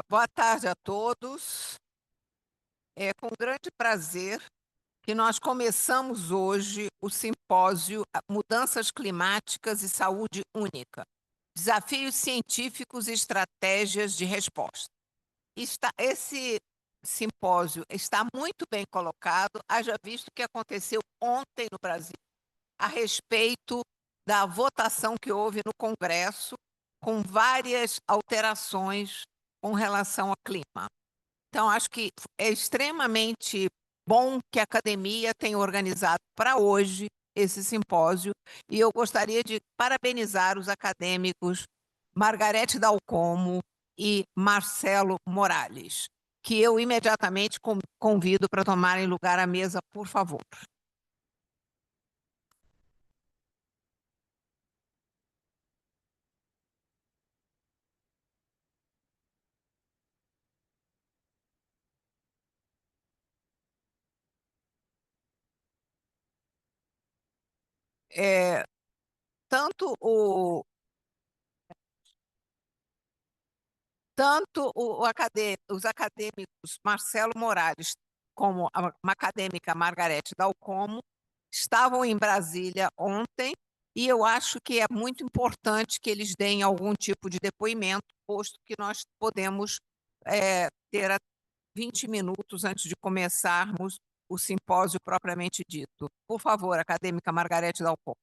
Boa tarde a todos. É com grande prazer que nós começamos hoje o simpósio Mudanças Climáticas e Saúde Única, Desafios Científicos e Estratégias de Resposta. Esse simpósio está muito bem colocado, haja visto o que aconteceu ontem no Brasil, a respeito da votação que houve no Congresso, com várias alterações com relação ao clima. Então, acho que é extremamente bom que a academia tenha organizado para hoje esse simpósio, e eu gostaria de parabenizar os acadêmicos Margarete Dalcomo e Marcelo Morales, que eu imediatamente convido para tomarem lugar à mesa, por favor. É, tanto os acadêmicos Marcelo Morales como uma acadêmica Margarete Dalcomo estavam em Brasília ontem, e eu acho que é muito importante que eles deem algum tipo de depoimento, posto que nós podemos ter 20 minutos antes de começarmos o simpósio propriamente dito. Por favor, acadêmica Margarete Dalcomo.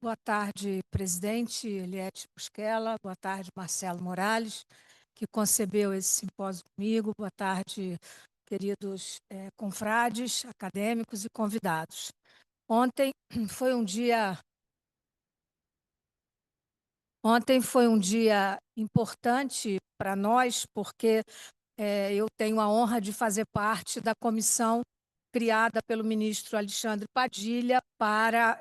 Boa tarde, presidente Eliette Busquela. Boa tarde, Marcelo Morales, que concebeu esse simpósio comigo. Boa tarde, queridos confrades, acadêmicos e convidados. Ontem foi um dia, ontem foi um dia importante para nós, porque eu tenho a honra de fazer parte da comissão criada pelo ministro Alexandre Padilha para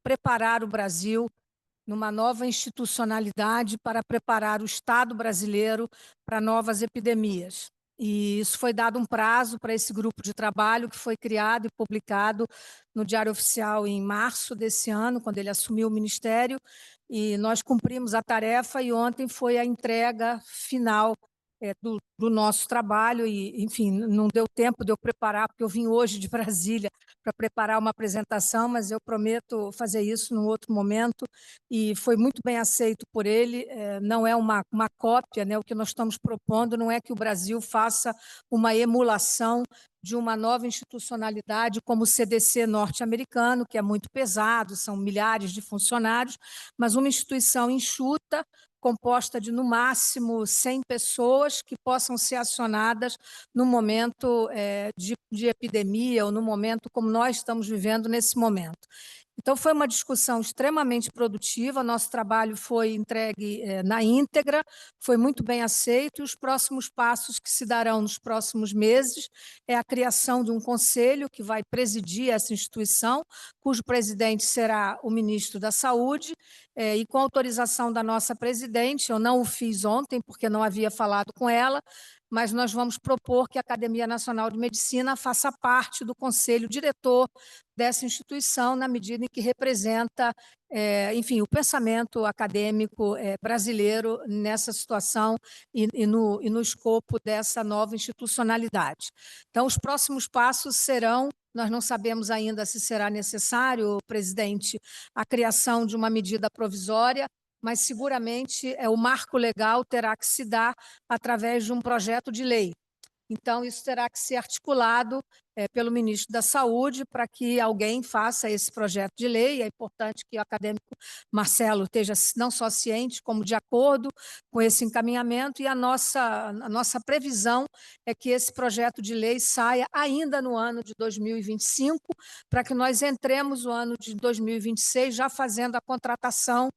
preparar o Brasil numa nova institucionalidade para preparar o Estado brasileiro para novas epidemias. E isso foi dado um prazo para esse grupo de trabalho, que foi criado e publicado no Diário Oficial em março desse ano, quando ele assumiu o ministério, e nós cumprimos a tarefa, e ontem foi a entrega final do nosso trabalho, e, enfim, não deu tempo de eu preparar, porque eu vim hoje de Brasília para preparar uma apresentação, mas eu prometo fazer isso num outro momento, e foi muito bem aceito por ele. Não é uma cópia, né? O que nós estamos propondo não é que o Brasil faça uma emulação de uma nova institucionalidade como o CDC norte-americano, que é muito pesado, são milhares de funcionários, mas uma instituição enxuta, composta de, no máximo, 100 pessoas que possam ser acionadas no momento de epidemia ou no momento como nós estamos vivendo nesse momento. Então, foi uma discussão extremamente produtiva, nosso trabalho foi entregue na íntegra, foi muito bem aceito, e os próximos passos que se darão nos próximos meses é a criação de um conselho que vai presidir essa instituição, cujo presidente será o ministro da Saúde, e com autorização da nossa presidente, eu não o fiz ontem, porque não havia falado com ela, mas nós vamos propor que a Academia Nacional de Medicina faça parte do conselho diretor dessa instituição, na medida em que representa, enfim, o pensamento acadêmico brasileiro nessa situação e no escopo dessa nova institucionalidade. Então, os próximos passos serão, nós não sabemos ainda se será necessário, presidente, a criação de uma medida provisória, mas seguramente o marco legal terá que se dar através de um projeto de lei. Então, isso terá que ser articulado pelo ministro da Saúde para que alguém faça esse projeto de lei. É importante que o acadêmico Marcelo esteja não só ciente, como de acordo com esse encaminhamento, e a nossa previsão é que esse projeto de lei saia ainda no ano de 2025, para que nós entremos no ano de 2026 já fazendo a contratação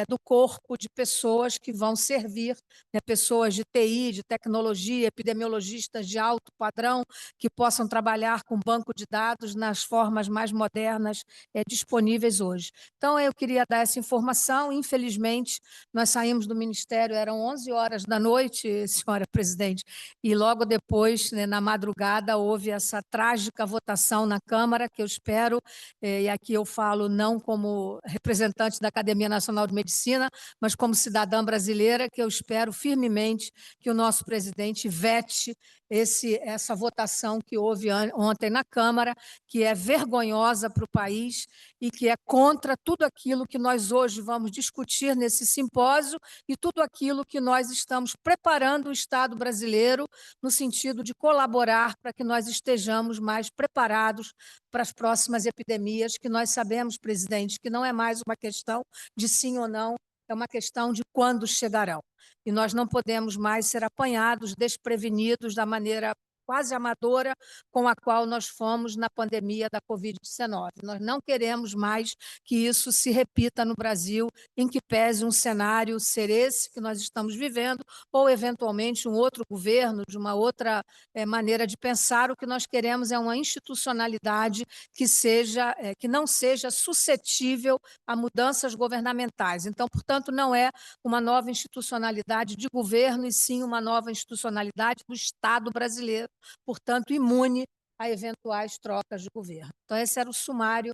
do corpo de pessoas que vão servir, pessoas de TI, de tecnologia, epidemiologistas de alto padrão, que possam trabalhar trabalhar com banco de dados nas formas mais modernas disponíveis hoje. Então, eu queria dar essa informação. Infelizmente, nós saímos do Ministério, eram 11 horas da noite, senhora presidente, e logo depois, né, na madrugada, houve essa trágica votação na Câmara, que eu espero, e aqui eu falo não como representante da Academia Nacional de Medicina, mas como cidadã brasileira, que eu espero firmemente que o nosso presidente vete essa votação que houve ontem na Câmara, que é vergonhosa para o país e que é contra tudo aquilo que nós hoje vamos discutir nesse simpósio e tudo aquilo que nós estamos preparando o Estado brasileiro no sentido de colaborar para que nós estejamos mais preparados para as próximas epidemias, que nós sabemos, presidente, que não é mais uma questão de sim ou não, é uma questão de quando chegarão. E nós não podemos mais ser apanhados, desprevenidos da maneira quase amadora com a qual nós fomos na pandemia da Covid-19. Nós não queremos mais que isso se repita no Brasil, em que pese um cenário ser esse que nós estamos vivendo, ou eventualmente um outro governo, de uma outra maneira de pensar. O que nós queremos é uma institucionalidade que não seja suscetível a mudanças governamentais. Então, portanto, não é uma nova institucionalidade de governo, e sim uma nova institucionalidade do Estado brasileiro, portanto, imune a eventuais trocas de governo. Então, esse era o sumário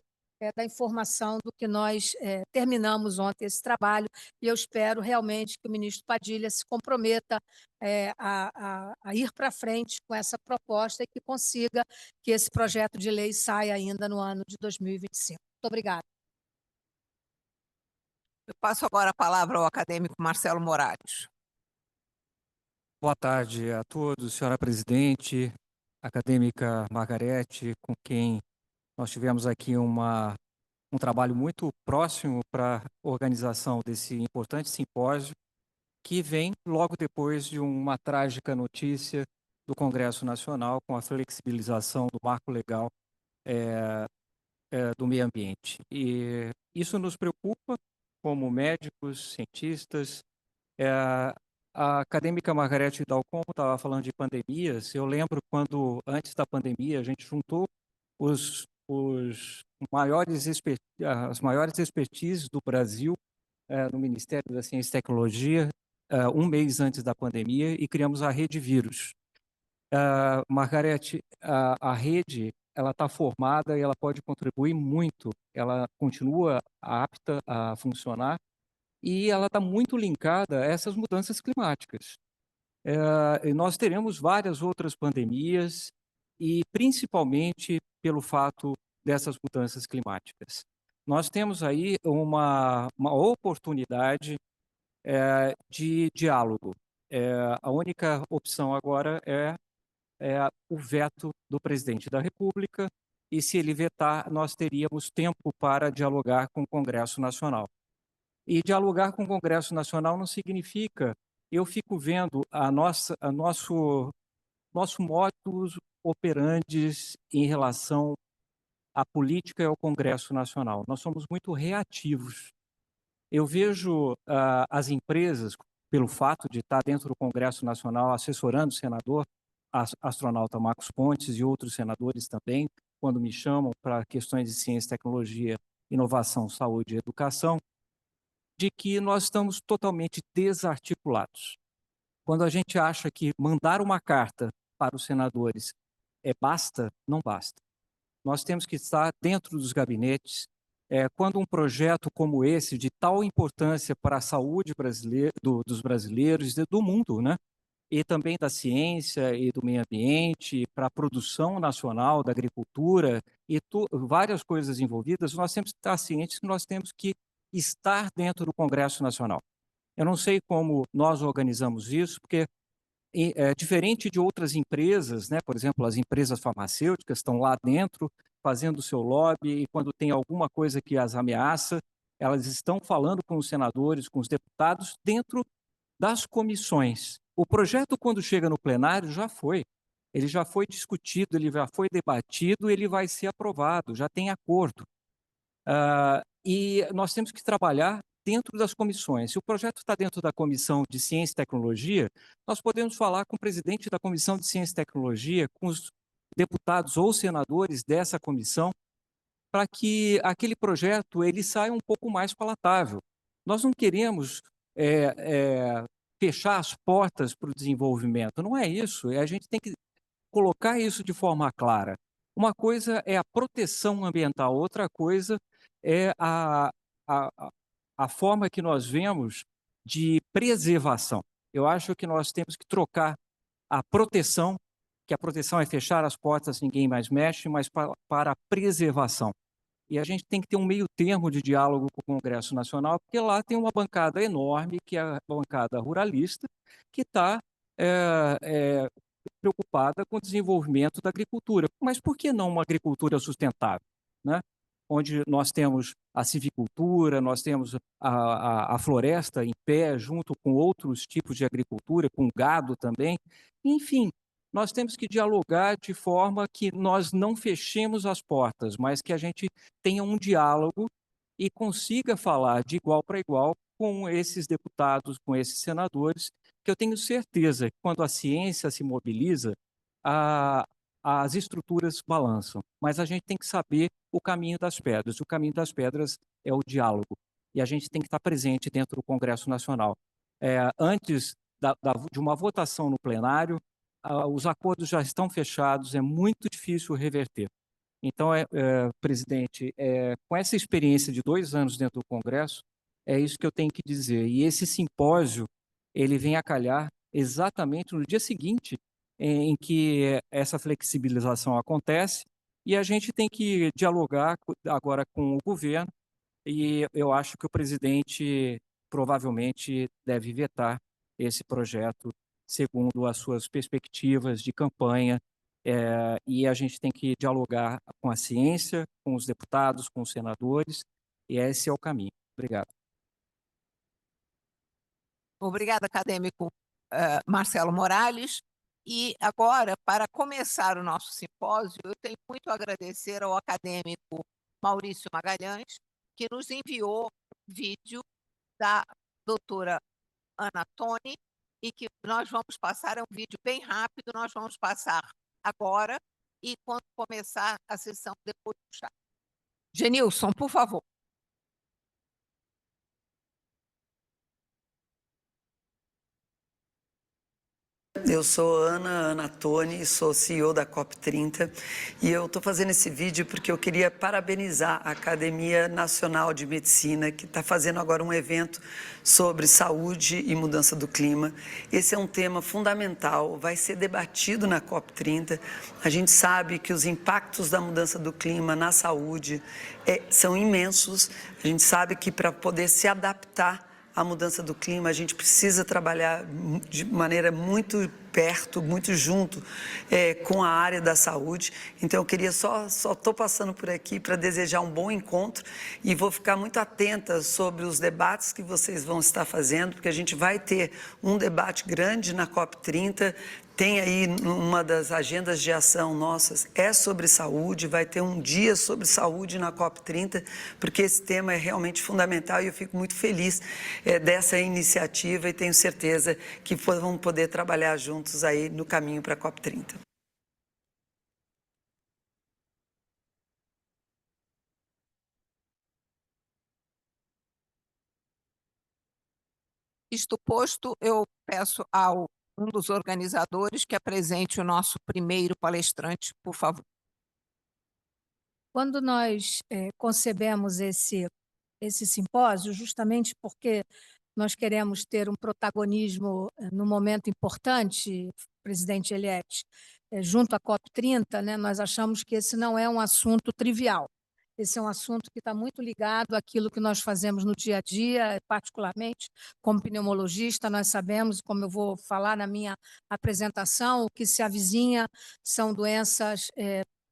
da informação do que nós terminamos ontem esse trabalho, e eu espero realmente que o ministro Padilha se comprometa a ir para frente com essa proposta e que consiga que esse projeto de lei saia ainda no ano de 2025. Muito obrigada. Eu passo agora a palavra ao acadêmico Marcelo Morales. Boa tarde a todos, senhora presidente, acadêmica Margarete, com quem nós tivemos aqui um trabalho muito próximo para a organização desse importante simpósio, que vem logo depois de uma trágica notícia do Congresso Nacional com a flexibilização do marco legal do meio ambiente. E isso nos preocupa como médicos, cientistas. A acadêmica Margarete Dalcombo estava falando de pandemias. Eu lembro quando, antes da pandemia, a gente juntou as maiores expertises do Brasil no Ministério da Ciência e Tecnologia, um mês antes da pandemia, e criamos a Rede Vírus. Margarete, a rede ela está formada e ela pode contribuir muito. Ela continua apta a funcionar e ela está muito linkada a essas mudanças climáticas. E nós teremos várias outras pandemias, e principalmente pelo fato dessas mudanças climáticas. Nós temos aí uma oportunidade de diálogo. A única opção agora é o veto do presidente da República, e se ele vetar, nós teríamos tempo para dialogar com o Congresso Nacional. E dialogar com o Congresso Nacional não significa eu fico vendo nosso modus operandi em relação à política e ao Congresso Nacional. Nós somos muito reativos. Eu vejo as empresas, pelo fato de estar dentro do Congresso Nacional, assessorando o senador, astronauta Marcos Pontes e outros senadores também, quando me chamam para questões de ciência, tecnologia, inovação, saúde e educação, de que nós estamos totalmente desarticulados. Quando a gente acha que mandar uma carta para os senadores basta, não basta. Nós temos que estar dentro dos gabinetes. Quando um projeto como esse, de tal importância para a saúde dos brasileiros e do mundo, né? E também da ciência e do meio ambiente, para a produção nacional da agricultura e várias coisas envolvidas, nós temos que estar cientes que nós temos que estar dentro do Congresso Nacional. Eu não sei como nós organizamos isso, porque diferente de outras empresas, né, por exemplo, as empresas farmacêuticas estão lá dentro fazendo o seu lobby, e quando tem alguma coisa que as ameaça, elas estão falando com os senadores, com os deputados, dentro das comissões. O projeto, quando chega no plenário, ele já foi discutido, ele já foi debatido, ele vai ser aprovado, já tem acordo. E nós temos que trabalhar dentro das comissões. Se o projeto está dentro da Comissão de Ciência e Tecnologia, nós podemos falar com o presidente da Comissão de Ciência e Tecnologia, com os deputados ou senadores dessa comissão para que aquele projeto ele saia um pouco mais palatável. Nós não queremos fechar as portas para o desenvolvimento, não é isso. A gente tem que colocar isso de forma clara. Uma coisa é a proteção ambiental, outra coisa é a, a forma que nós vemos de preservação. Eu acho que nós temos que trocar a proteção, que a proteção é fechar as portas, ninguém mais mexe, mas para a preservação. E a gente tem que ter um meio termo de diálogo com o Congresso Nacional, porque lá tem uma bancada enorme, que é a bancada ruralista, que está preocupada com o desenvolvimento da agricultura. Mas por que não uma agricultura sustentável, né? Onde nós temos a civicultura, nós temos a floresta em pé, junto com outros tipos de agricultura, com gado também. Enfim, nós temos que dialogar de forma que nós não fechemos as portas, mas que a gente tenha um diálogo e consiga falar de igual para igual com esses deputados, com esses senadores, que eu tenho certeza que quando a ciência se mobiliza, as estruturas balançam. Mas a gente tem que saber o caminho das pedras. O caminho das pedras é o diálogo. E a gente tem que estar presente dentro do Congresso Nacional. Antes de uma votação no plenário, os acordos já estão fechados, é muito difícil reverter. Então, presidente, com essa experiência de 2 anos dentro do Congresso, é isso que eu tenho que dizer. E esse simpósio, ele vem a calhar exatamente no dia seguinte em que essa flexibilização acontece, e a gente tem que dialogar agora com o governo, e eu acho que o presidente provavelmente deve vetar esse projeto segundo as suas perspectivas de campanha, e a gente tem que dialogar com a ciência, com os deputados, com os senadores, e esse é o caminho. Obrigado. Obrigada, acadêmico Marcelo Morales. E agora, para começar o nosso simpósio, eu tenho muito a agradecer ao acadêmico Maurício Magalhães, que nos enviou um vídeo da doutora Ana Toni, e que nós vamos passar, é um vídeo bem rápido, nós vamos passar agora, e quando começar a sessão, depois do chá. Genilson, por favor. Eu sou Ana Toni, sou CEO da COP30 e eu estou fazendo esse vídeo porque eu queria parabenizar a Academia Nacional de Medicina, que está fazendo agora um evento sobre saúde e mudança do clima. Esse é um tema fundamental, vai ser debatido na COP30. A gente sabe que os impactos da mudança do clima na saúde são imensos. A gente sabe que para poder se adaptar à mudança do clima, a gente precisa trabalhar de maneira muito perto, muito junto com a área da saúde. Então, eu queria só estou passando por aqui para desejar um bom encontro e vou ficar muito atenta sobre os debates que vocês vão estar fazendo, porque a gente vai ter um debate grande na COP30. Tem aí uma das agendas de ação nossas, é sobre saúde, vai ter um dia sobre saúde na COP30, porque esse tema é realmente fundamental e eu fico muito feliz dessa iniciativa e tenho certeza que vamos poder trabalhar juntos aí no caminho para a COP30. Isto posto, eu peço ao um dos organizadores que apresente o nosso primeiro palestrante, por favor. Quando nós concebemos esse simpósio, justamente porque nós queremos ter um protagonismo num momento importante, presidente Eliette, junto à COP30, né, nós achamos que esse não é um assunto trivial. Esse é um assunto que está muito ligado àquilo que nós fazemos no dia a dia, particularmente como pneumologista, nós sabemos, como eu vou falar na minha apresentação, o que se avizinha são doenças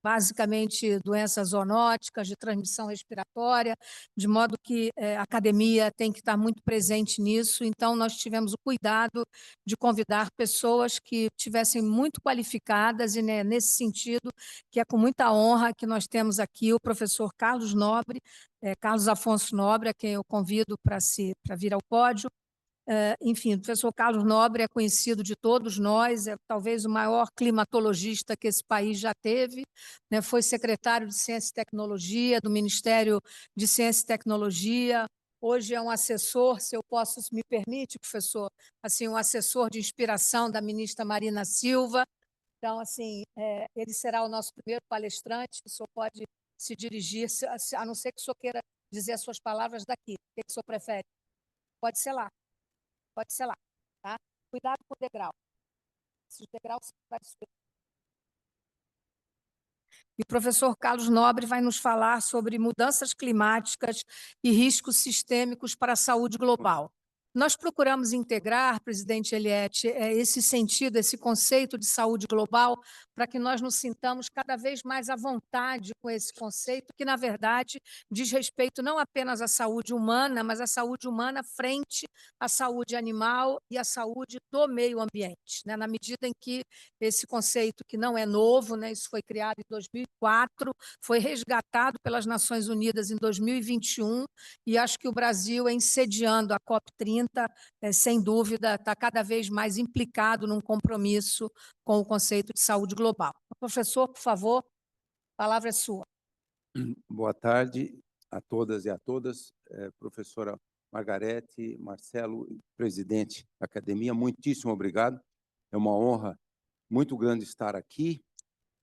basicamente doenças zoonóticas, de transmissão respiratória, de modo que a academia tem que estar muito presente nisso. Então, nós tivemos o cuidado de convidar pessoas que estivessem muito qualificadas, e né, nesse sentido, que é com muita honra que nós temos aqui o professor Carlos Nobre, Carlos Afonso Nobre, a quem eu convido para vir ao pódio, Enfim, o professor Carlos Nobre é conhecido de todos nós, é talvez o maior climatologista que esse país já teve, né? Foi secretário de Ciência e Tecnologia do Ministério de Ciência e Tecnologia, hoje é um assessor, se eu posso, se me permite, professor, assim, um assessor de inspiração da ministra Marina Silva. Então, assim, ele será o nosso primeiro palestrante, o senhor pode se dirigir, a não ser que o senhor queira dizer as suas palavras daqui. O que o senhor prefere? Pode ser lá. Pode ser lá, tá? Cuidado com o degrau. Esses degraus você vai subir. E o professor Carlos Nobre vai nos falar sobre mudanças climáticas e riscos sistêmicos para a saúde global. Nós procuramos integrar, presidente Eliette, esse sentido, esse conceito de saúde global, para que nós nos sintamos cada vez mais à vontade com esse conceito, que, na verdade, diz respeito não apenas à saúde humana, mas à saúde humana frente à saúde animal e à saúde do meio ambiente, né? Na medida em que esse conceito, que não é novo, né, isso foi criado em 2004, foi resgatado pelas Nações Unidas em 2021, e acho que o Brasil, em sediando a COP30, sem dúvida, está cada vez mais implicado num compromisso com o conceito de saúde global. Professor, por favor, a palavra é sua. Boa tarde a todas e a todas. Professora Margarete, Marcelo, presidente da academia, muitíssimo obrigado. É uma honra muito grande estar aqui,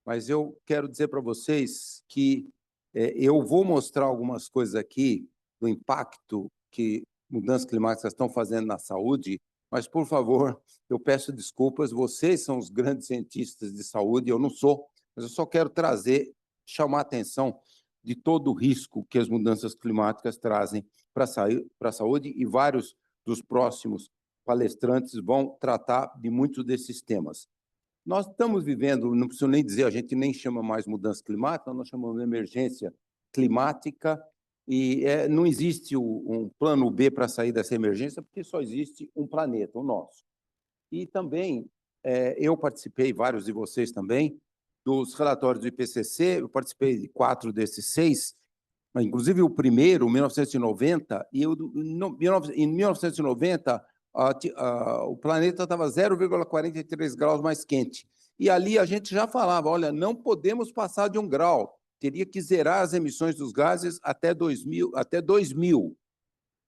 mas eu quero dizer para vocês que eu vou mostrar algumas coisas aqui do impacto que mudanças climáticas estão fazendo na saúde, mas, por favor, eu peço desculpas, vocês são os grandes cientistas de saúde, eu não sou, mas eu só quero chamar a atenção de todo o risco que as mudanças climáticas trazem para a saúde, e vários dos próximos palestrantes vão tratar de muitos desses temas. Nós estamos vivendo, não preciso nem dizer, a gente nem chama mais mudança climática, nós chamamos de emergência climática, e não existe um plano B para sair dessa emergência, porque só existe um planeta, o nosso. E também, eu participei, vários de vocês também, dos relatórios do IPCC, eu participei de 4 desses 6, inclusive o primeiro, 1990, e em 1990, o planeta estava 0,43 graus mais quente. E ali a gente já falava, olha, não podemos passar de 1 grau, teria que zerar as emissões dos gases até 2000.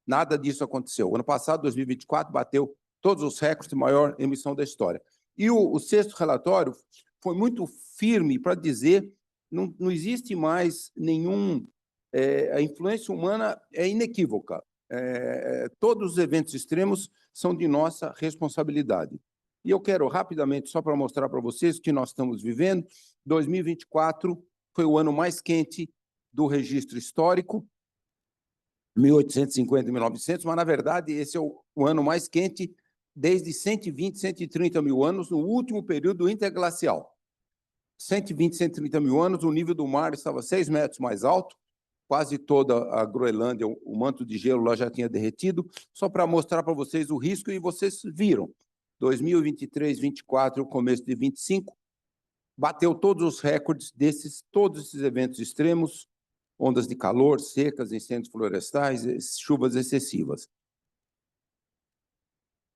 Nada disso aconteceu. O ano passado, 2024, bateu todos os recordes de maior emissão da história. E o 6º relatório foi muito firme para dizer não existe mais nenhum... a influência humana é inequívoca. Todos os eventos extremos são de nossa responsabilidade. E eu quero, rapidamente, só para mostrar para vocês o que nós estamos vivendo, 2024 foi o ano mais quente do registro histórico, 1850 e 1900, mas, na verdade, esse é o ano mais quente desde 120, 130 mil anos, no último período interglacial. 120, 130 mil anos, o nível do mar estava 6 metros mais alto, quase toda a Groenlândia, o manto de gelo lá já tinha derretido, só para mostrar para vocês o risco, e vocês viram. 2023, 24 e o começo de 25, bateu todos os recordes todos esses eventos extremos, ondas de calor, secas, incêndios florestais, chuvas excessivas.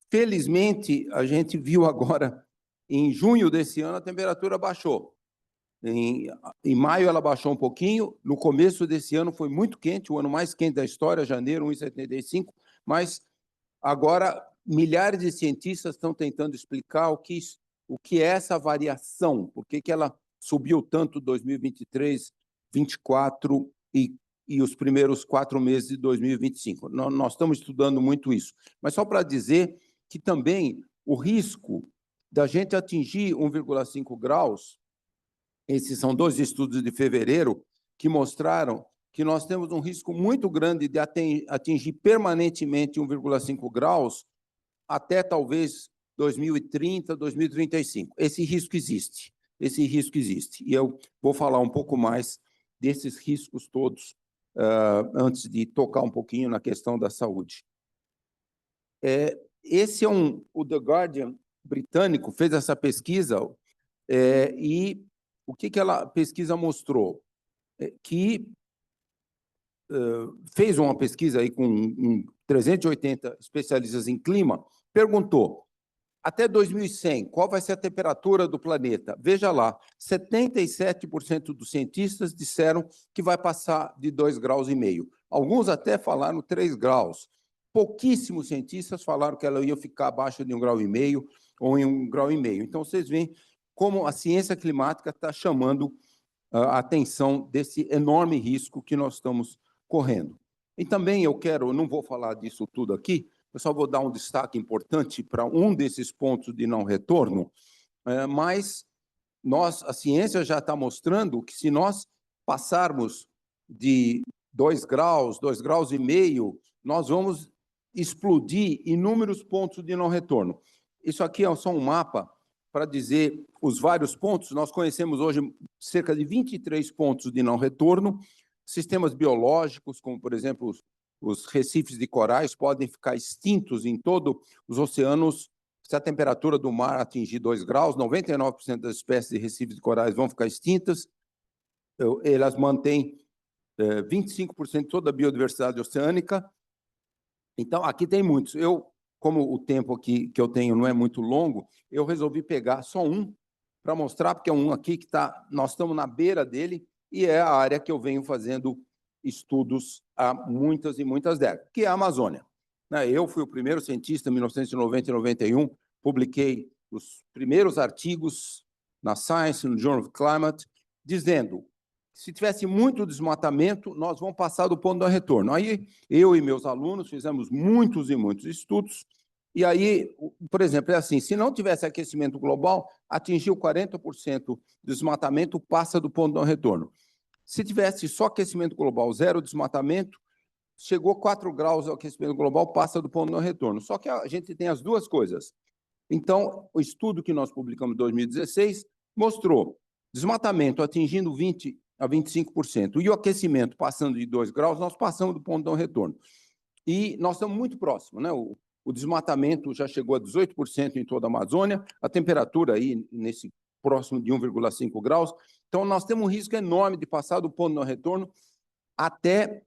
Felizmente, a gente viu agora, em junho desse ano, a temperatura baixou. Em maio ela baixou um pouquinho, no começo desse ano foi muito quente, o ano mais quente da história, janeiro, 1,75, mas agora milhares de cientistas estão tentando explicar o que é essa variação, por que ela subiu tanto 2023, 2024 e os primeiros 4 meses de 2025. Nós estamos estudando muito isso. Mas só para dizer que também o risco da gente atingir 1,5 graus, esses são 2 estudos de fevereiro que mostraram que nós temos um risco muito grande de atingir permanentemente 1,5 graus até talvez 2030, 2035. Esse risco existe. E eu vou falar um pouco mais desses riscos todos antes de tocar um pouquinho na questão da saúde. Esse é o The Guardian britânico fez essa pesquisa e o que a pesquisa mostrou? Que fez uma pesquisa aí com 380 especialistas em clima, perguntou: até 2100, qual vai ser a temperatura do planeta? Veja lá, 77% dos cientistas disseram que vai passar de 2,5 graus. Alguns até falaram 3 graus. Pouquíssimos cientistas falaram que ela ia ficar abaixo de 1,5 graus ou em 1,5 graus. Então, vocês veem como a ciência climática está chamando a atenção desse enorme risco que nós estamos correndo. E também eu não vou falar disso tudo aqui, eu só vou dar um destaque importante para um desses pontos de não retorno, mas a ciência já está mostrando que se nós passarmos de 2 graus, 2,5 graus, nós vamos explodir inúmeros pontos de não retorno. Isso aqui é só um mapa para dizer os vários pontos. Nós conhecemos hoje cerca de 23 pontos de não retorno, sistemas biológicos, como, por exemplo, os recifes de corais podem ficar extintos em todos os oceanos se a temperatura do mar atingir 2 graus, 99% das espécies de recifes de corais vão ficar extintas. Elas mantêm 25% de toda a biodiversidade oceânica. Então, aqui tem muitos. Como o tempo aqui que eu tenho não é muito longo, eu resolvi pegar só um para mostrar, porque é um aqui que nós estamos na beira dele e é a área que eu venho fazendo estudos há muitas e muitas décadas, que é a Amazônia. Eu fui o primeiro cientista, em 1990 e 91, publiquei os primeiros artigos na Science, no Journal of Climate, dizendo que se tivesse muito desmatamento, nós vamos passar do ponto de retorno. Aí, eu e meus alunos fizemos muitos e muitos estudos, e aí, por exemplo, é assim, se não tivesse aquecimento global, atingiu 40% do desmatamento, passa do ponto de retorno. Se tivesse só aquecimento global, zero desmatamento, chegou a 4 graus o aquecimento global, passa do ponto de retorno. Só que a gente tem as duas coisas. Então, o estudo que nós publicamos em 2016 mostrou desmatamento atingindo 20% a 25%, e o aquecimento passando de 2 graus, nós passamos do ponto de retorno. E nós estamos muito próximos, né? O desmatamento já chegou a 18% em toda a Amazônia, a temperatura aí nesse próximo de 1,5 graus. Então, nós temos um risco enorme de passar do ponto de retorno até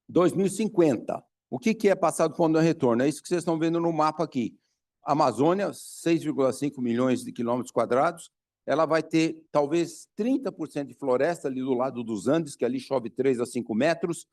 2050. O que é passar do ponto de retorno? É isso que vocês estão vendo no mapa aqui. A Amazônia, 6,5 milhões de quilômetros quadrados, ela vai ter talvez 30% de floresta ali do lado dos Andes, que ali chove 3 a 5 metros,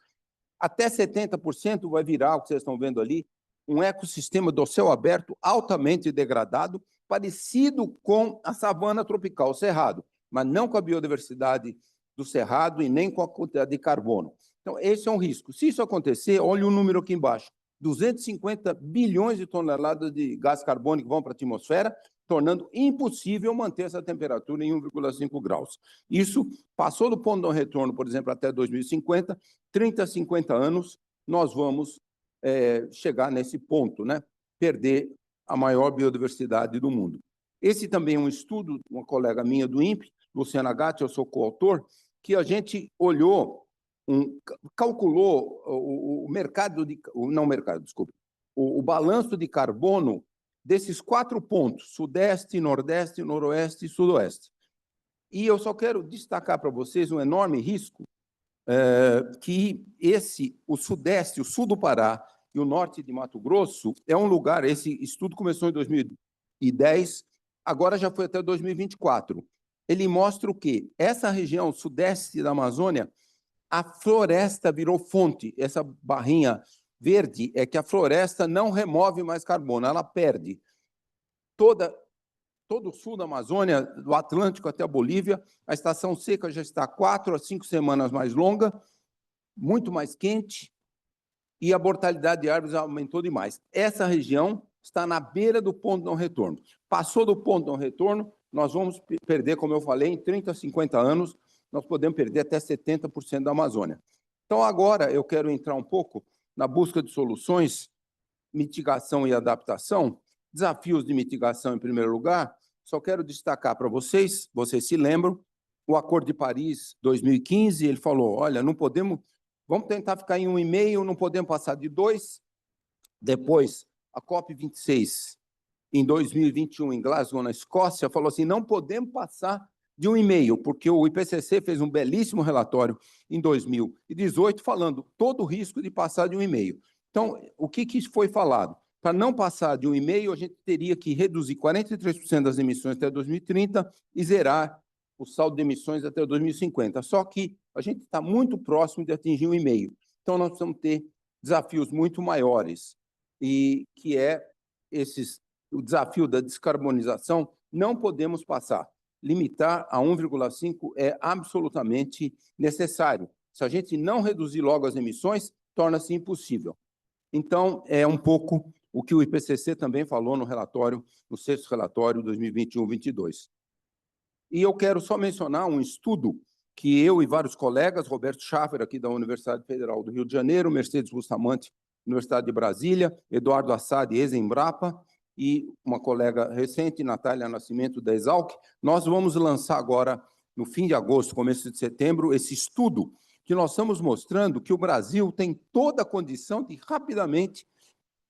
até 70% vai virar, o que vocês estão vendo ali, um ecossistema do céu aberto altamente degradado, parecido com a savana tropical, o cerrado, mas não com a biodiversidade do cerrado e nem com a quantidade de carbono. Então, esse é um risco. Se isso acontecer, olha o número aqui embaixo, 250 bilhões de toneladas de gás carbônico vão para a atmosfera, tornando impossível manter essa temperatura em 1,5 graus. Isso passou do ponto de retorno, por exemplo, até 2050, 30 a 50 anos, nós vamos chegar nesse ponto, né? Perder a maior biodiversidade do mundo. Esse também é um estudo, uma colega minha do INPE, Luciana Gatti, eu sou coautor, que a gente olhou, calculou o balanço de carbono desses 4 pontos, Sudeste, Nordeste, Noroeste e Sudoeste. E eu só quero destacar para vocês um enorme risco que o Sudeste, o Sul do Pará e o Norte de Mato Grosso, é um lugar, esse estudo começou em 2010, agora já foi até 2024. Ele mostra o quê? Essa região, Sudeste da Amazônia, a floresta virou fonte. Essa barrinha verde é que a floresta não remove mais carbono, ela perde. Todo o sul da Amazônia, do Atlântico até a Bolívia, a estação seca já está 4 a 5 semanas mais longa, muito mais quente, e a mortalidade de árvores aumentou demais. Essa região está na beira do ponto de não retorno. Passou do ponto de não retorno, nós vamos perder, como eu falei, em 30 a 50 anos, nós podemos perder até 70% da Amazônia. Então, agora, eu quero entrar um pouco na busca de soluções, mitigação e adaptação. Desafios de mitigação, em primeiro lugar, só quero destacar para vocês, vocês se lembram, o Acordo de Paris, 2015, ele falou, olha, não podemos, vamos tentar ficar em 1,5, não podemos passar de 2. Depois, a COP26, em 2021, em Glasgow, na Escócia, falou assim, não podemos passar de 1,5, porque o IPCC fez um belíssimo relatório em 2018 falando todo o risco de passar de 1,5. Então, o que foi falado? Para não passar de 1,5, a gente teria que reduzir 43% das emissões até 2030 e zerar o saldo de emissões até 2050. Só que a gente está muito próximo de atingir 1,5. Então, nós precisamos ter desafios muito maiores, e que é o desafio da descarbonização. Não podemos passar. Limitar a 1,5 é absolutamente necessário. Se a gente não reduzir logo as emissões, torna-se impossível. Então, é um pouco o que o IPCC também falou no relatório, no sexto relatório 2021-22. E eu quero só mencionar um estudo que eu e vários colegas, Roberto Schaffer, aqui da Universidade Federal do Rio de Janeiro, Mercedes Bustamante, Universidade de Brasília, Eduardo Assad, ex-Embrapa, e uma colega recente, Natália Nascimento, da Exalc, nós vamos lançar agora, no fim de agosto, começo de setembro, esse estudo que nós estamos mostrando que o Brasil tem toda a condição de rapidamente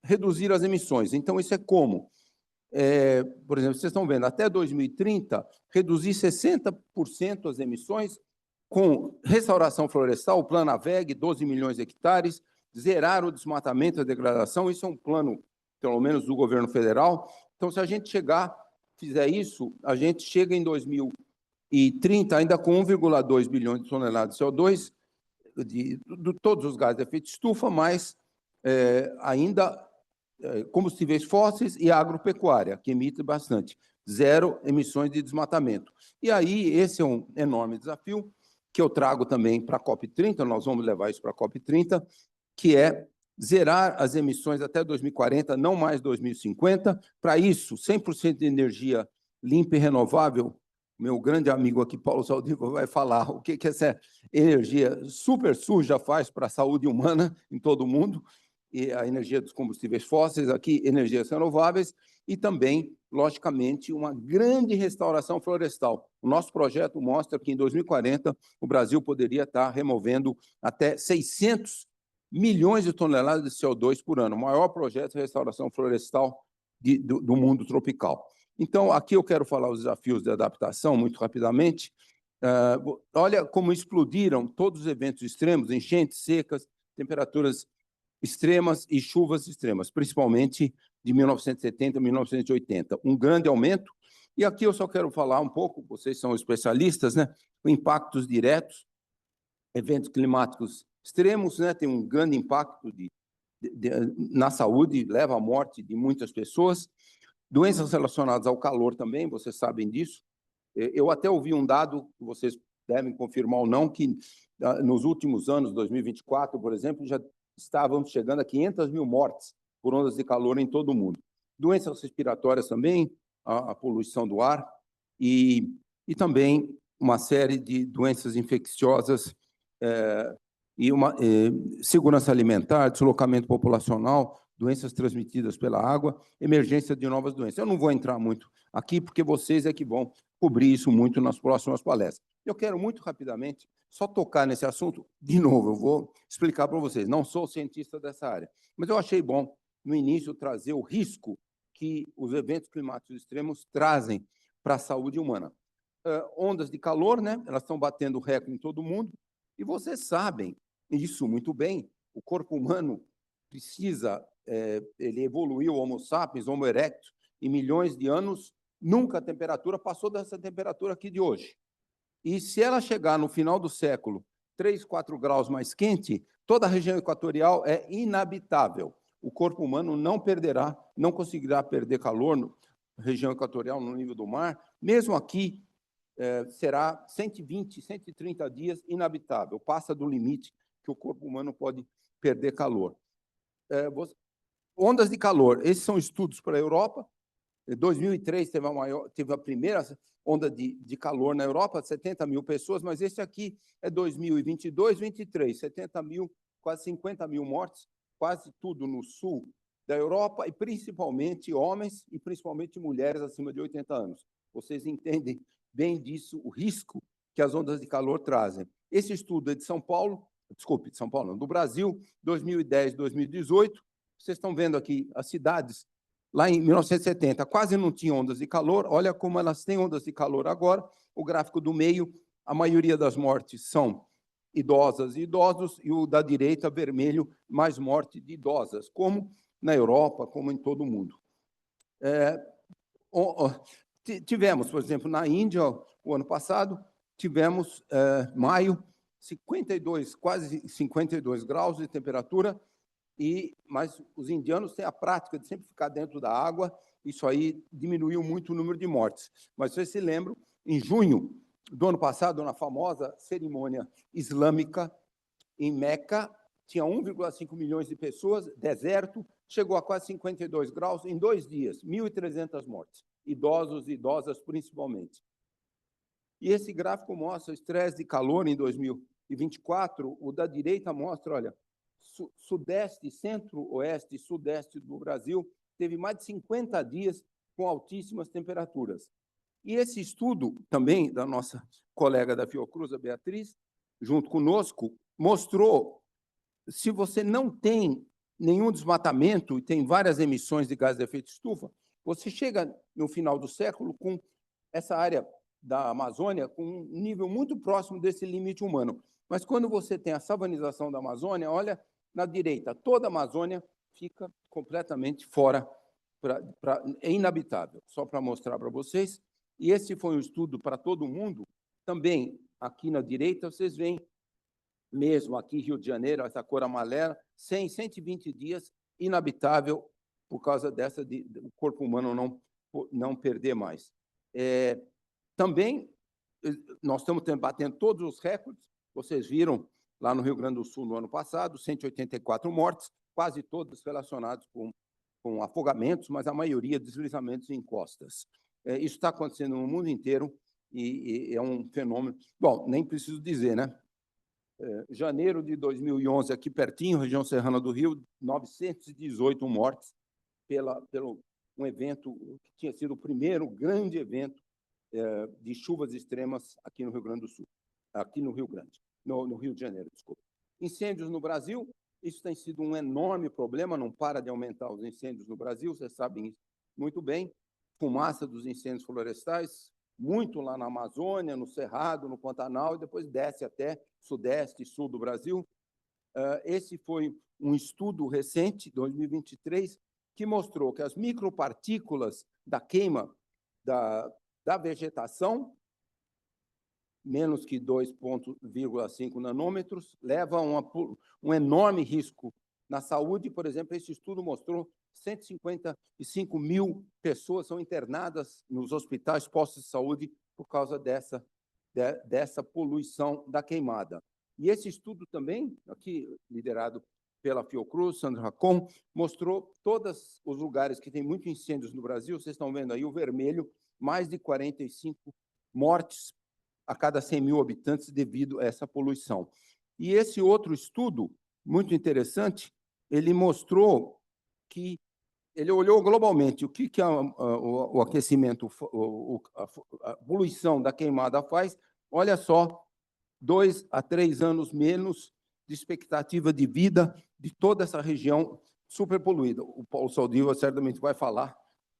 reduzir as emissões. Então, isso é como? Por exemplo, vocês estão vendo, até 2030, reduzir 60% as emissões com restauração florestal, o plano AVEG, 12 milhões de hectares, zerar o desmatamento e a degradação, isso é um plano, pelo menos, do governo federal. Então, se a gente fizer isso, a gente chega em 2030 ainda com 1,2 bilhões de toneladas de CO2, de todos os gases de efeito estufa, mas ainda combustíveis fósseis e agropecuária, que emite bastante. Zero emissões de desmatamento. E aí, esse é um enorme desafio que eu trago também para a COP30, nós vamos levar isso para a COP30, que é zerar as emissões até 2040, não mais 2050. Para isso, 100% de energia limpa e renovável. Meu grande amigo aqui, Paulo Saldiva, vai falar o que essa energia super suja faz para a saúde humana em todo o mundo, e a energia dos combustíveis fósseis, aqui, energias renováveis, e também, logicamente, uma grande restauração florestal. O nosso projeto mostra que, em 2040, o Brasil poderia estar removendo até 600 milhões de toneladas de CO2 por ano, o maior projeto de restauração florestal do mundo tropical. Então, aqui eu quero falar os desafios de adaptação, muito rapidamente. Olha como explodiram todos os eventos extremos, enchentes, secas, temperaturas extremas e chuvas extremas, principalmente de 1970 a 1980. Um grande aumento. E aqui eu só quero falar um pouco, vocês são especialistas, né? Impactos diretos, eventos climáticos extremos, né? Tem um grande impacto na saúde, leva à morte de muitas pessoas. Doenças relacionadas ao calor também, vocês sabem disso. Eu até ouvi um dado, que vocês devem confirmar ou não, que nos últimos anos, 2024, por exemplo, já estávamos chegando a 500 mil mortes por ondas de calor em todo o mundo. Doenças respiratórias também, a poluição do ar, e também uma série de doenças infecciosas, e segurança alimentar, deslocamento populacional, doenças transmitidas pela água, emergência de novas doenças. Eu não vou entrar muito aqui, porque vocês é que vão cobrir isso muito nas próximas palestras. Eu quero muito rapidamente só tocar nesse assunto. De novo, eu vou explicar para vocês. Não sou cientista dessa área, mas eu achei bom, no início, trazer o risco que os eventos climáticos extremos trazem para a saúde humana. Ondas de calor, né? Elas estão batendo recorde em todo o mundo, e vocês sabem isso muito bem. O corpo humano precisa, ele evoluiu, Homo sapiens, Homo erectus, em milhões de anos, nunca a temperatura passou dessa temperatura aqui de hoje. E se ela chegar no final do século 3, 4 graus mais quente, toda a região equatorial é inabitável. O corpo humano não conseguirá perder calor na região equatorial, no nível do mar. Mesmo aqui, será 120, 130 dias inabitável. Passa do limite que o corpo humano pode perder calor. Ondas de calor, esses são estudos para a Europa. Em 2003 teve a primeira onda de calor na Europa, 70 mil pessoas, mas esse aqui é 2022, 23, 70 mil, quase 50 mil mortes, quase tudo no sul da Europa, e principalmente homens e principalmente mulheres acima de 80 anos. Vocês entendem bem disso, o risco que as ondas de calor trazem. Esse estudo é de São Paulo, desculpe, de São Paulo não, do Brasil, 2010, 2018. Vocês estão vendo aqui as cidades. Lá em 1970, quase não tinha ondas de calor. Olha como elas têm ondas de calor agora. O gráfico do meio, a maioria das mortes são idosas e idosos, e o da direita, vermelho, mais morte de idosas, como na Europa, como em todo o mundo. Tivemos, por exemplo, na Índia, o ano passado, tivemos, maio, 52, quase 52 graus de temperatura, mas os indianos têm a prática de sempre ficar dentro da água, isso aí diminuiu muito o número de mortes. Mas vocês se lembram, em junho do ano passado, na famosa cerimônia islâmica em Meca, tinha 1,5 milhões de pessoas, deserto, chegou a quase 52 graus em 2 dias, 1.300 mortes, idosos e idosas principalmente. E esse gráfico mostra o estresse de calor em 2024, o da direita mostra, olha, sudeste, centro-oeste e sudeste do Brasil, teve mais de 50 dias com altíssimas temperaturas. E esse estudo, também da nossa colega da Fiocruz, a Beatriz, junto conosco, mostrou, se você não tem nenhum desmatamento e tem várias emissões de gás de efeito estufa, você chega no final do século com essa área da Amazônia com um nível muito próximo desse limite humano. Mas quando você tem a savanização da Amazônia, olha, na direita, toda a Amazônia fica completamente fora, é inabitável, só para mostrar para vocês. E esse foi um estudo para todo mundo. Também, aqui na direita, vocês veem, mesmo aqui Rio de Janeiro, essa cor amarela, 120 dias, inabitável, por causa dessa, o corpo humano não perder mais. Também, nós estamos batendo todos os recordes, vocês viram lá no Rio Grande do Sul no ano passado, 184 mortes, quase todas relacionadas com afogamentos, mas a maioria deslizamentos em costas. Isso está acontecendo no mundo inteiro e é um fenômeno... Bom, nem preciso dizer, né? Janeiro de 2011, aqui pertinho, região serrana do Rio, 918 mortes pelo um evento que tinha sido o primeiro grande evento de chuvas extremas aqui no Rio Grande do Sul, aqui no Rio Grande, no Rio de Janeiro, desculpa. Incêndios no Brasil, isso tem sido um enorme problema, não para de aumentar os incêndios no Brasil, vocês sabem isso muito bem. Fumaça dos incêndios florestais, muito lá na Amazônia, no Cerrado, no Pantanal, e depois desce até sudeste e sul do Brasil. Esse foi um estudo recente, 2023, que mostrou que as micropartículas da queima da vegetação, menos que 2,5 nanômetros, levam a um enorme risco na saúde. Por exemplo, esse estudo mostrou 155 mil pessoas são internadas nos hospitais, postos de saúde, por causa dessa poluição da queimada. E esse estudo também, aqui liderado pela Fiocruz, Sandra Racon, mostrou todos os lugares que tem muitos incêndios no Brasil, vocês estão vendo aí o vermelho, mais de 45 mortes a cada 100 mil habitantes devido a essa poluição. E esse outro estudo, muito interessante, ele mostrou que ele olhou globalmente o que o aquecimento, a poluição da queimada faz. Olha só, 2 a 3 anos menos de expectativa de vida de toda essa região superpoluída. O Paulo Saldiva certamente vai falar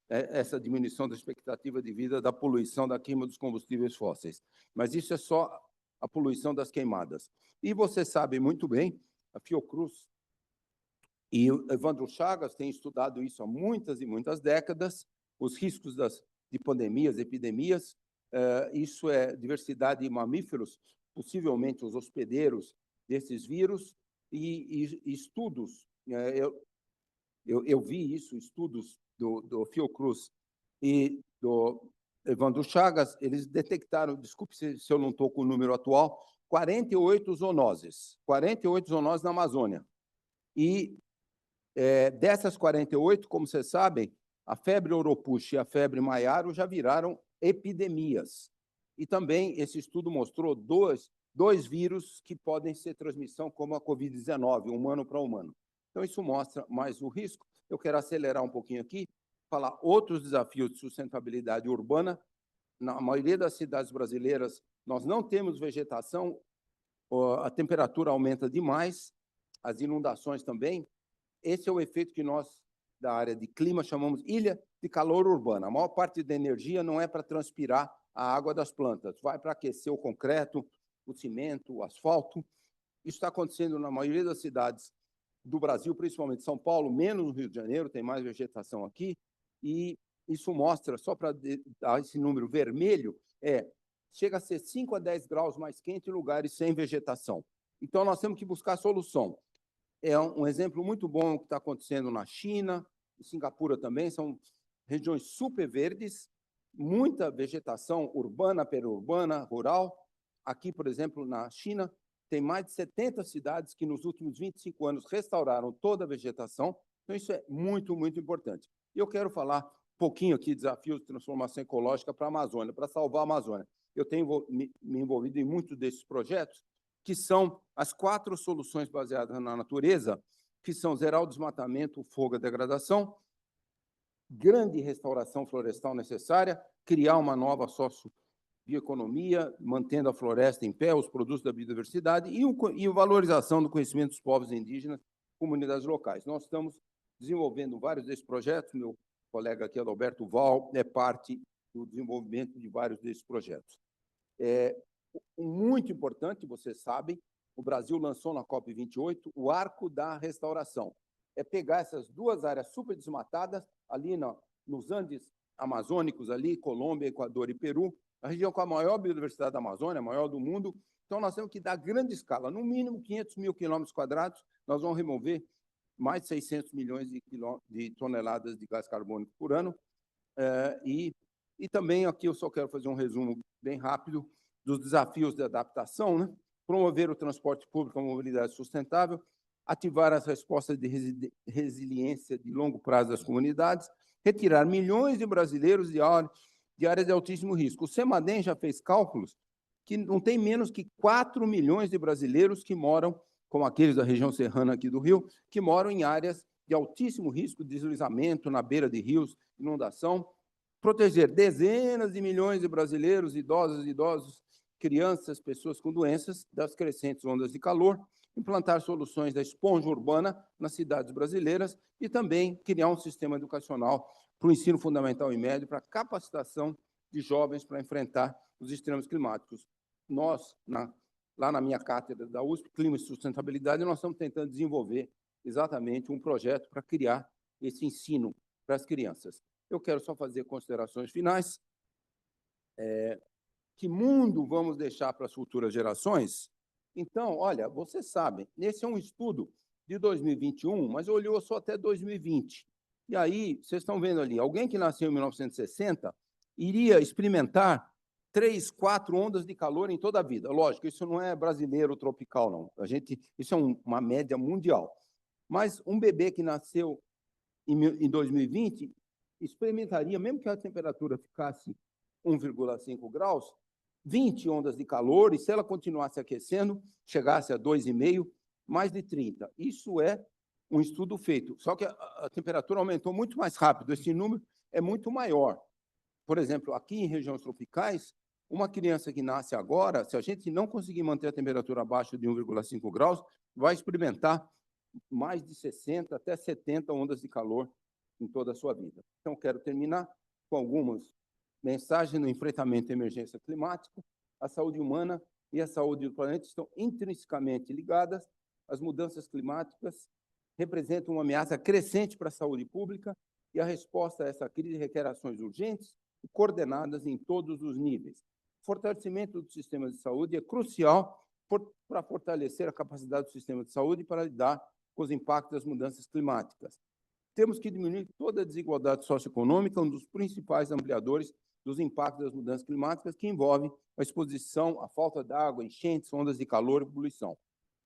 essa diminuição da expectativa de vida da poluição da queima dos combustíveis fósseis. Mas isso é só a poluição das queimadas. E você sabe muito bem, a Fiocruz e o Evandro Chagas têm estudado isso há muitas e muitas décadas, os riscos de pandemias, epidemias, isso é diversidade de mamíferos, possivelmente os hospedeiros desses vírus, e estudos, eu vi isso, estudos do Fiocruz e do Evandro Chagas, eles detectaram, desculpe se eu não estou com o número atual, 48 zoonoses na Amazônia. E dessas 48, como vocês sabem, a febre Oropouche e a febre Maiaro já viraram epidemias. E também esse estudo mostrou dois vírus que podem ser transmissão, como a Covid-19, humano para humano. Então, isso mostra mais o risco. Eu quero acelerar um pouquinho aqui, falar outros desafios de sustentabilidade urbana. Na maioria das cidades brasileiras, nós não temos vegetação, a temperatura aumenta demais, as inundações também. Esse é o efeito que nós, da área de clima, chamamos ilha de calor urbana. A maior parte da energia não é para transpirar a água das plantas, vai para aquecer o concreto, o cimento, o asfalto. Isso está acontecendo na maioria das cidades do Brasil, principalmente São Paulo, menos no Rio de Janeiro, tem mais vegetação aqui, e isso mostra, só para dar esse número vermelho, chega a ser 5 a 10 graus mais quente em lugares sem vegetação. Então, nós temos que buscar solução. É um exemplo muito bom que está acontecendo na China, em Singapura também, são regiões super verdes, muita vegetação urbana, periurbana, rural. Aqui, por exemplo, na China, tem mais de 70 cidades que nos últimos 25 anos restauraram toda a vegetação. Então, isso é muito, muito importante. E eu quero falar um pouquinho aqui de desafios de transformação ecológica para a Amazônia, para salvar a Amazônia. Eu tenho me envolvido em muitos desses projetos, que são as 4 soluções baseadas na natureza, que são zerar o desmatamento, o fogo e a degradação, grande restauração florestal necessária, criar uma nova socioeconomia, mantendo a floresta em pé, os produtos da biodiversidade e a valorização do conhecimento dos povos indígenas, comunidades locais. Nós estamos desenvolvendo vários desses projetos, meu colega aqui, Adalberto Val, é parte do desenvolvimento de vários desses projetos. Muito importante, vocês sabem, o Brasil lançou na COP28 o Arco da Restauração. É pegar essas 2 áreas super desmatadas, ali nos Andes amazônicos, ali, Colômbia, Equador e Peru, a região com a maior biodiversidade da Amazônia, a maior do mundo. Então, nós temos que dar grande escala, no mínimo 500 mil quilômetros quadrados, nós vamos remover mais de 600 milhões de toneladas de gás carbônico por ano. E também aqui eu só quero fazer um resumo bem rápido dos desafios de adaptação, né? Promover o transporte público com mobilidade sustentável, ativar as respostas de resiliência de longo prazo das comunidades, retirar milhões de brasileiros de áreas de altíssimo risco. O CEMADEM já fez cálculos que não tem menos que 4 milhões de brasileiros que moram, como aqueles da região serrana aqui do Rio, que moram em áreas de altíssimo risco de deslizamento, na beira de rios, inundação, proteger dezenas de milhões de brasileiros, idosos, crianças, pessoas com doenças, das crescentes ondas de calor, implantar soluções da esponja urbana nas cidades brasileiras e também criar um sistema educacional para o ensino fundamental e médio, para a capacitação de jovens para enfrentar os extremos climáticos. Nós, lá na minha cátedra da USP, Clima e Sustentabilidade, nós estamos tentando desenvolver exatamente um projeto para criar esse ensino para as crianças. Eu quero só fazer considerações finais. Que mundo vamos deixar para as futuras gerações? Então, olha, vocês sabem, esse é um estudo de 2021, mas olhou só até 2020. E aí, vocês estão vendo ali, alguém que nasceu em 1960 iria experimentar 3, 4 ondas de calor em toda a vida. Lógico, isso não é brasileiro tropical, não. Isso é uma média mundial. Mas um bebê que nasceu em 2020 experimentaria, mesmo que a temperatura ficasse 1,5 graus, 20 ondas de calor, e se ela continuasse aquecendo, chegasse a 2,5, mais de 30. Isso é um estudo feito. Só que a temperatura aumentou muito mais rápido, esse número é muito maior. Por exemplo, aqui em regiões tropicais, uma criança que nasce agora, se a gente não conseguir manter a temperatura abaixo de 1,5 graus, vai experimentar mais de 60 até 70 ondas de calor em toda a sua vida. Então, quero terminar com algumas mensagens no enfrentamento à emergência climática. A saúde humana e a saúde do planeta estão intrinsecamente ligadas. As mudanças climáticas representam uma ameaça crescente para a saúde pública e a resposta a essa crise requer ações urgentes e coordenadas em todos os níveis. O fortalecimento do sistema de saúde é crucial para fortalecer a capacidade do sistema de saúde para lidar com os impactos das mudanças climáticas. Temos que diminuir toda a desigualdade socioeconômica, um dos principais ampliadores dos impactos das mudanças climáticas, que envolve a exposição à falta de água, enchentes, ondas de calor e poluição.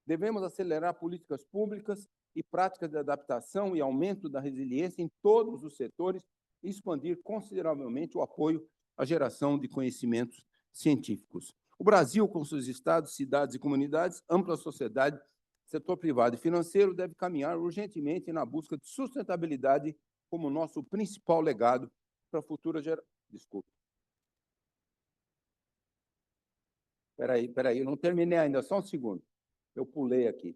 Devemos acelerar políticas públicas e práticas de adaptação e aumento da resiliência em todos os setores e expandir consideravelmente o apoio à geração de conhecimentos científicos. O Brasil, com seus estados, cidades e comunidades, ampla sociedade, setor privado e financeiro, deve caminhar urgentemente na busca de sustentabilidade como nosso principal legado para a futura geração. Desculpe. Espera aí, eu não terminei ainda, só um segundo. Eu pulei aqui.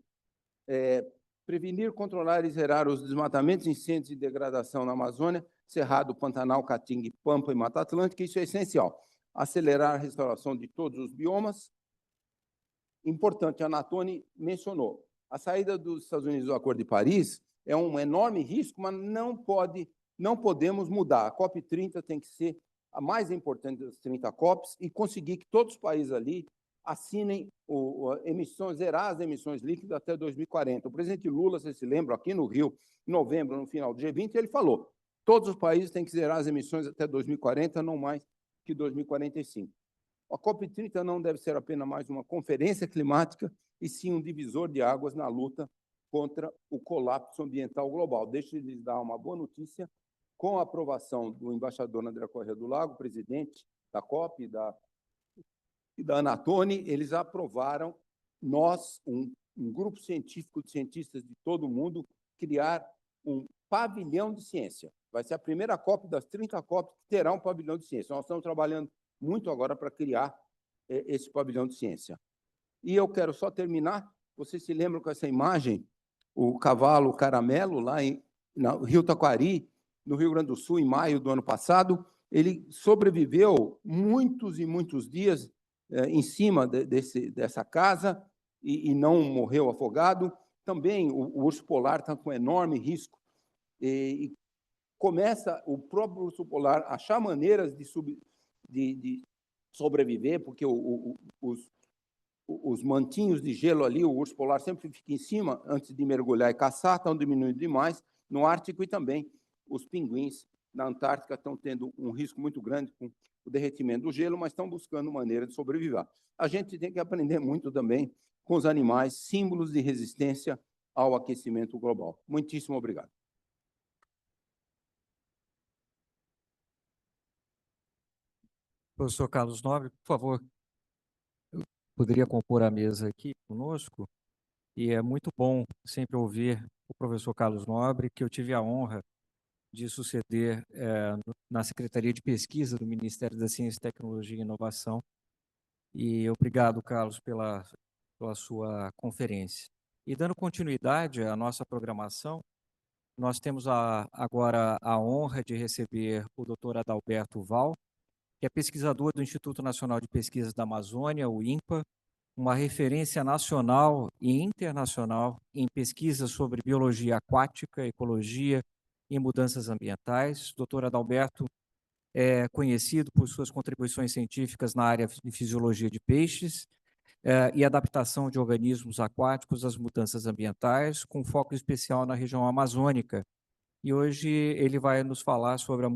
Prevenir, controlar e zerar os desmatamentos, incêndios e degradação na Amazônia, Cerrado, Pantanal, Caatinga, Pampa e Mata Atlântica, isso é essencial. Acelerar a restauração de todos os biomas, importante, a Anatone mencionou. A saída dos Estados Unidos do Acordo de Paris é um enorme risco, mas não podemos mudar. A COP30 tem que ser a mais importante das 30 COPs e conseguir que todos os países ali assinem zerar as emissões líquidas até 2040. O presidente Lula, vocês se lembram, aqui no Rio, em novembro, no final do G20, ele falou: todos os países têm que zerar as emissões até 2040, não mais que 2045. A COP30 não deve ser apenas mais uma conferência climática, e sim um divisor de águas na luta contra o colapso ambiental global. Deixa eu lhes dar uma boa notícia. Com a aprovação do embaixador André Corrêa do Lago, presidente da COP e da Anatone, eles aprovaram, um grupo científico de cientistas de todo o mundo, criar um pavilhão de ciência. Vai ser a primeira COP das 30 COP que terá um pavilhão de ciência. Nós estamos trabalhando muito agora para criar esse pavilhão de ciência. E eu quero só terminar, vocês se lembram com essa imagem, o cavalo caramelo, lá no Rio Taquari, no Rio Grande do Sul, em maio do ano passado, ele sobreviveu muitos e muitos dias em cima dessa casa e não morreu afogado. Também o urso polar está com enorme risco e começa o próprio urso polar a achar maneiras de sobreviver, porque os mantinhos de gelo ali, o urso polar sempre fica em cima antes de mergulhar e caçar, estão diminuindo demais no Ártico, e também os pinguins na Antártica estão tendo um risco muito grande com o derretimento do gelo, mas estão buscando maneira de sobreviver. A gente tem que aprender muito também com os animais, símbolos de resistência ao aquecimento global. Muitíssimo obrigado. Professor Carlos Nobre, por favor, poderia compor a mesa aqui conosco? E é muito bom sempre ouvir o professor Carlos Nobre, que eu tive a honra de suceder na Secretaria de Pesquisa do Ministério da Ciência, Tecnologia e Inovação. E obrigado, Carlos, pela sua conferência. E dando continuidade à nossa programação, nós temos agora a honra de receber o Dr. Adalberto Val, que é pesquisador do Instituto Nacional de Pesquisas da Amazônia, o INPA, uma referência nacional e internacional em pesquisas sobre biologia aquática, ecologia e mudanças ambientais. O Dr. Adalberto é conhecido por suas contribuições científicas na área de fisiologia de peixes e adaptação de organismos aquáticos às mudanças ambientais, com foco especial na região amazônica. E hoje ele vai nos falar sobre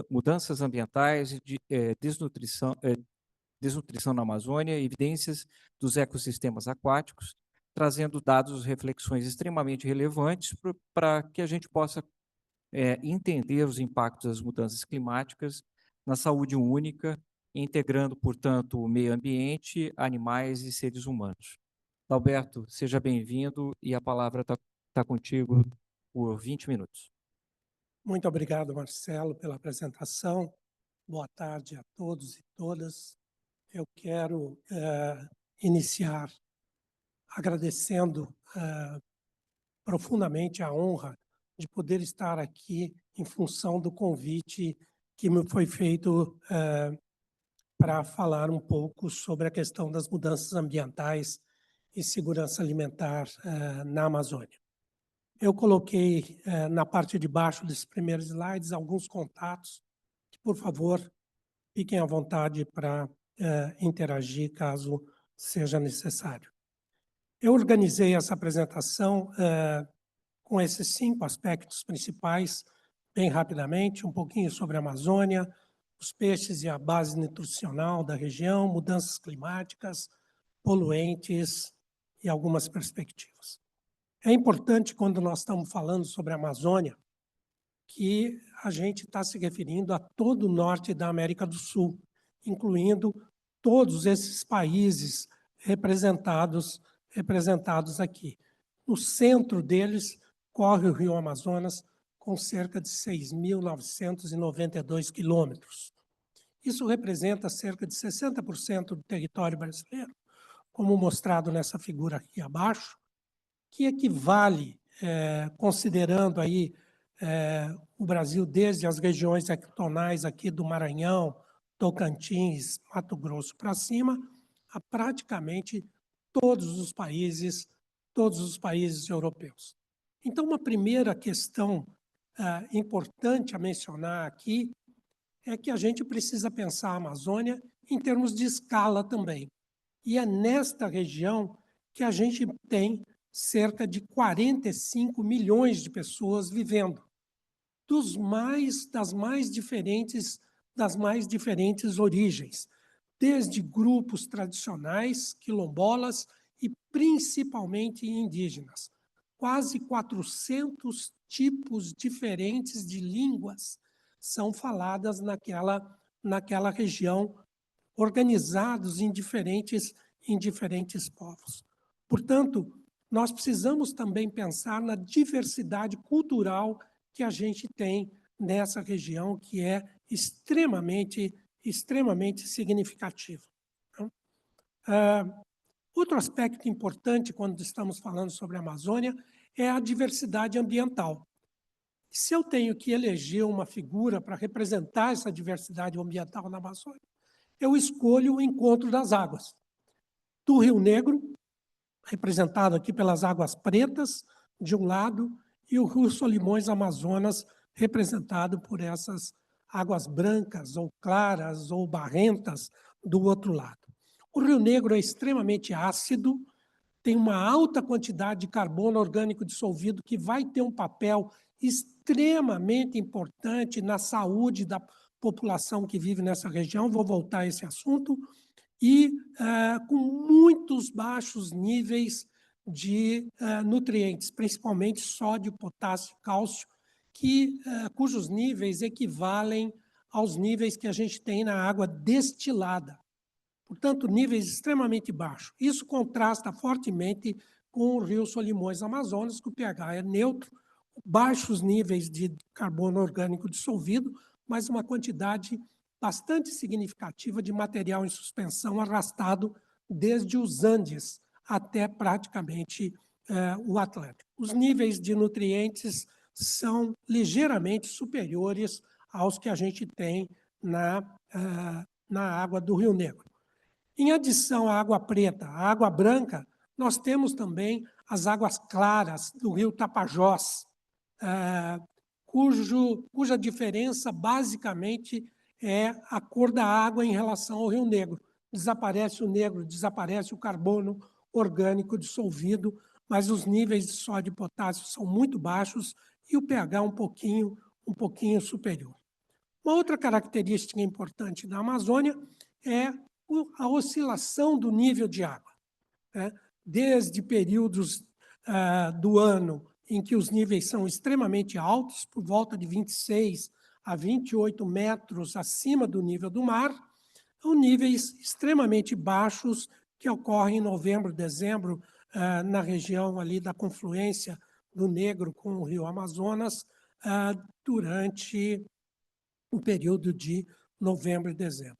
mudanças ambientais e desnutrição na Amazônia, evidências dos ecossistemas aquáticos, trazendo dados e reflexões extremamente relevantes para que a gente possa entender os impactos das mudanças climáticas na saúde única, integrando, portanto, o meio ambiente, animais e seres humanos. Alberto, seja bem-vindo e a palavra está contigo por 20 minutos. Muito obrigado, Marcelo, pela apresentação. Boa tarde a todos e todas. Eu quero iniciar agradecendo profundamente a honra de poder estar aqui em função do convite que me foi feito para falar um pouco sobre a questão das mudanças ambientais e segurança alimentar na Amazônia. Eu coloquei na parte de baixo desses primeiros slides alguns contatos que, por favor, fiquem à vontade para interagir caso seja necessário. Eu organizei essa apresentação com esses 5 aspectos principais, bem rapidamente, um pouquinho sobre a Amazônia, os peixes e a base nutricional da região, mudanças climáticas, poluentes e algumas perspectivas. É importante, quando nós estamos falando sobre a Amazônia, que a gente está se referindo a todo o norte da América do Sul, incluindo todos esses países representados aqui. No centro deles, corre o Rio Amazonas, com cerca de 6.992 quilômetros. Isso representa cerca de 60% do território brasileiro, como mostrado nessa figura aqui abaixo, que equivale, considerando aí o Brasil desde as regiões ectonais aqui do Maranhão, Tocantins, Mato Grosso para cima, a praticamente todos os países europeus. Então, uma primeira questão importante a mencionar aqui é que a gente precisa pensar a Amazônia em termos de escala também. E é nesta região que a gente tem cerca de 45 milhões de pessoas vivendo, das mais diferentes origens, desde grupos tradicionais, quilombolas e principalmente indígenas. Quase 400 tipos diferentes de línguas são faladas naquela região, organizados em diferentes povos. Portanto, nós precisamos também pensar na diversidade cultural que a gente tem nessa região, que é extremamente significativa. Outro aspecto importante quando estamos falando sobre a Amazônia é a diversidade ambiental. Se eu tenho que eleger uma figura para representar essa diversidade ambiental na Amazônia, eu escolho o encontro das águas. Do Rio Negro, representado aqui pelas águas pretas, de um lado, e o Rio Solimões Amazonas, representado por essas águas brancas, ou claras, ou barrentas, do outro lado. O Rio Negro é extremamente ácido, tem uma alta quantidade de carbono orgânico dissolvido, que vai ter um papel extremamente importante na saúde da população que vive nessa região, vou voltar a esse assunto, e com muitos baixos níveis de nutrientes, principalmente sódio, potássio, cálcio, cujos níveis equivalem aos níveis que a gente tem na água destilada. Portanto, níveis extremamente baixos. Isso contrasta fortemente com o Rio Solimões Amazonas, que o pH é neutro, baixos níveis de carbono orgânico dissolvido, mas uma quantidade bastante significativa de material em suspensão arrastado desde os Andes até praticamente o Atlântico. Os níveis de nutrientes são ligeiramente superiores aos que a gente tem na água do Rio Negro. Em adição à água preta, à água branca, nós temos também as águas claras do rio Tapajós, cuja diferença basicamente é a cor da água em relação ao Rio Negro. Desaparece o negro, desaparece o carbono orgânico dissolvido, mas os níveis de sódio e potássio são muito baixos e o pH um pouquinho superior. Uma outra característica importante da Amazônia é a oscilação do nível de água, né? Desde períodos do ano em que os níveis são extremamente altos, por volta de 26 a 28 metros acima do nível do mar, a níveis extremamente baixos que ocorrem em novembro, dezembro, na região ali da confluência do Negro com o rio Amazonas, durante o período de novembro e dezembro.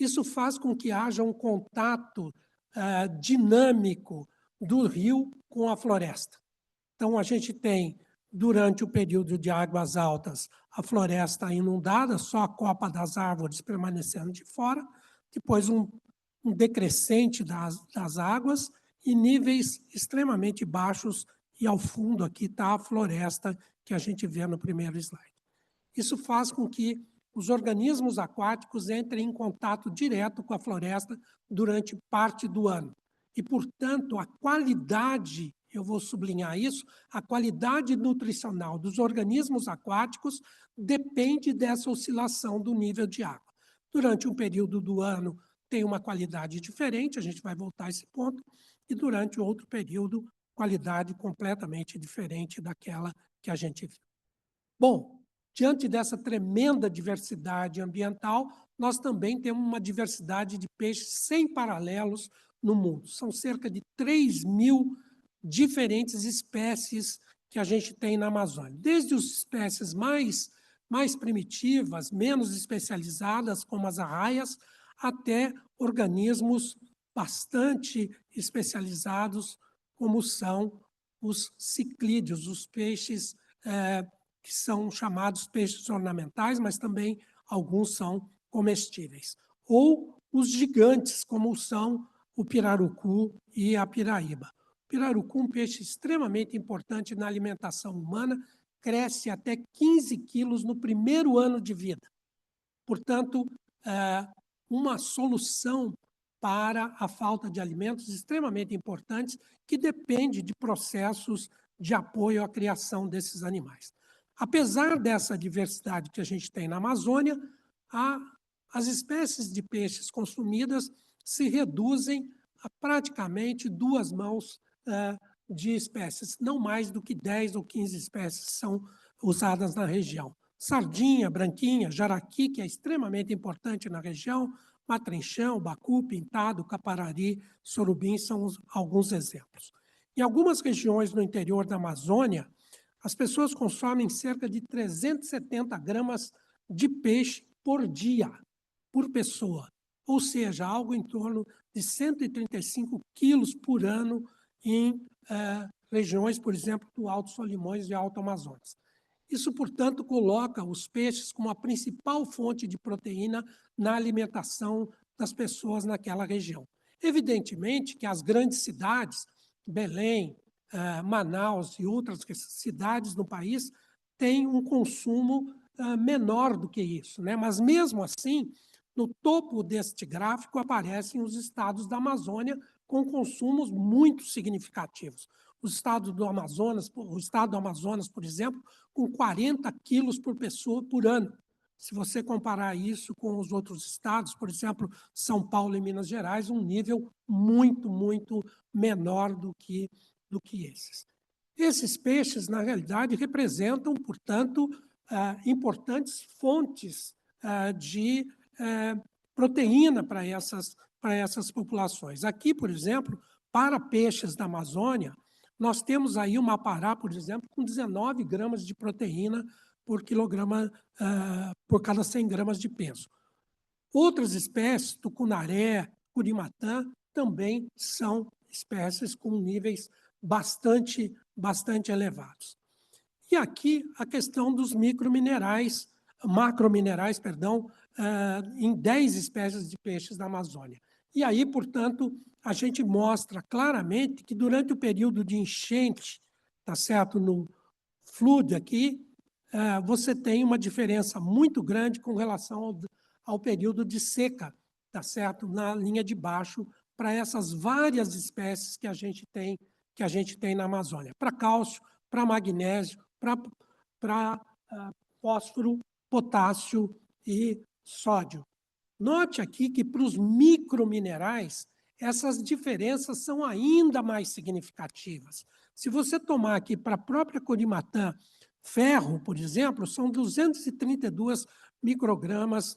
Isso faz com que haja um contato dinâmico do rio com a floresta. Então, a gente tem, durante o período de águas altas, a floresta inundada, só a copa das árvores permanecendo de fora, depois um decrescente das águas e níveis extremamente baixos, e ao fundo aqui está a floresta que a gente vê no primeiro slide. Isso faz com que os organismos aquáticos entrem em contato direto com a floresta durante parte do ano. E, portanto, a qualidade, eu vou sublinhar isso, a qualidade nutricional dos organismos aquáticos depende dessa oscilação do nível de água. Durante um período do ano tem uma qualidade diferente, a gente vai voltar a esse ponto, e durante outro período, qualidade completamente diferente daquela que a gente viu. Bom, diante dessa tremenda diversidade ambiental, nós também temos uma diversidade de peixes sem paralelos no mundo. São cerca de 3.000 diferentes espécies que a gente tem na Amazônia. Desde as espécies mais primitivas, menos especializadas, como as arraias, até organismos bastante especializados, como são os ciclídeos, os peixes que são chamados peixes ornamentais, mas também alguns são comestíveis. Ou os gigantes, como são o pirarucu e a piraíba. O pirarucu é um peixe extremamente importante na alimentação humana, cresce até 15 quilos no primeiro ano de vida. Portanto, uma solução para a falta de alimentos extremamente importantes que depende de processos de apoio à criação desses animais. Apesar dessa diversidade que a gente tem na Amazônia, as espécies de peixes consumidas se reduzem a praticamente 2 mãos de espécies, não mais do que 10 ou 15 espécies são usadas na região. Sardinha, branquinha, jaraqui, que é extremamente importante na região, matrinchão, bacu, pintado, caparari, surubim são alguns exemplos. Em algumas regiões no interior da Amazônia, as pessoas consomem cerca de 370 gramas de peixe por dia, por pessoa, ou seja, algo em torno de 135 quilos por ano em regiões, por exemplo, do Alto Solimões e Alto Amazonas. Isso, portanto, coloca os peixes como a principal fonte de proteína na alimentação das pessoas naquela região. Evidentemente que as grandes cidades, Belém, Manaus e outras cidades no país, têm um consumo menor do que isso, né? Mas, mesmo assim, no topo deste gráfico aparecem os estados da Amazônia com consumos muito significativos. O estado do Amazonas, por exemplo, com 40 quilos por pessoa por ano. Se você comparar isso com os outros estados, por exemplo, São Paulo e Minas Gerais, um nível muito, muito menor do que esses. Esses peixes, na realidade, representam, portanto, importantes fontes de proteína para essas populações. Aqui, por exemplo, para peixes da Amazônia, nós temos aí uma apará, por exemplo, com 19 gramas de proteína por quilograma, por cada 100 gramas de peso. Outras espécies, tucunaré, curimatã, também são espécies com níveis bastante elevados. E aqui a questão dos macrominerais, em 10 espécies de peixes da Amazônia. E aí, portanto, a gente mostra claramente que durante o período de enchente, tá certo? No flood aqui, você tem uma diferença muito grande com relação ao período de seca, tá certo? Na linha de baixo, para essas várias espécies que a gente tem na Amazônia, para cálcio, para magnésio, para fósforo, potássio e sódio. Note aqui que para os microminerais, essas diferenças são ainda mais significativas. Se você tomar aqui para a própria corimatã, ferro, por exemplo, são 232 microgramas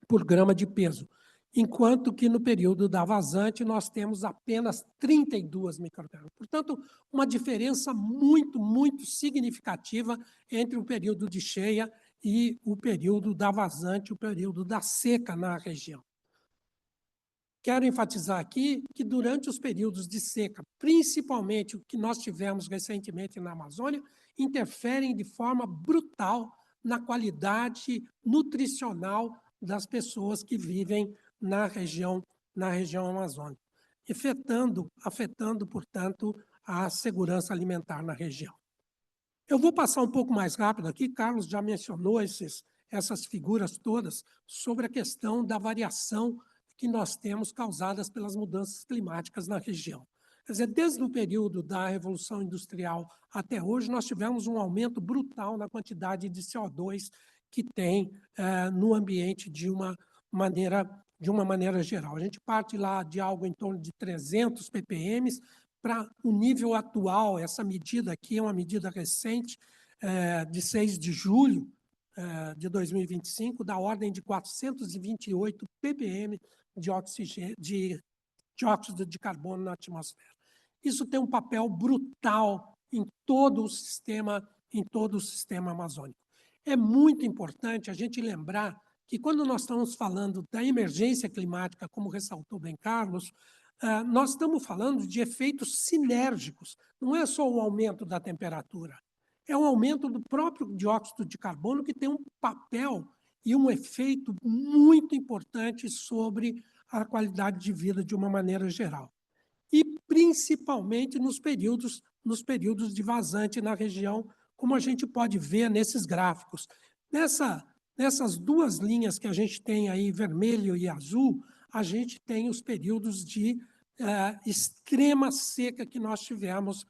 por grama de peso, enquanto que no período da vazante nós temos apenas 32 microgramas. Portanto, uma diferença muito, muito significativa entre o período de cheia e o período da vazante, o período da seca na região. Quero enfatizar aqui que durante os períodos de seca, principalmente o que nós tivemos recentemente na Amazônia, interferem de forma brutal na qualidade nutricional das pessoas que vivem na região amazônica, afetando, portanto, a segurança alimentar na região. Eu vou passar um pouco mais rápido aqui, Carlos já mencionou essas figuras todas sobre a questão da variação que nós temos causadas pelas mudanças climáticas na região. Quer dizer, desde o período da Revolução Industrial até hoje, nós tivemos um aumento brutal na quantidade de CO2 que tem no ambiente de uma maneira geral. A gente parte lá de algo em torno de 300 ppm para o nível atual. Essa medida aqui é uma medida recente, de 6 de julho de 2025, da ordem de 428 ppm de dióxido de carbono na atmosfera. Isso tem um papel brutal em todo o sistema amazônico. É muito importante a gente lembrar que, quando nós estamos falando da emergência climática, como ressaltou bem Carlos, nós estamos falando de efeitos sinérgicos. Não é só o aumento da temperatura, é um aumento do próprio dióxido de carbono, que tem um papel e um efeito muito importante sobre a qualidade de vida de uma maneira geral. E principalmente nos períodos de vazante na região, como a gente pode ver nesses gráficos. Nessas duas linhas que a gente tem aí, vermelho e azul, a gente tem os períodos de extrema seca que nós tivemos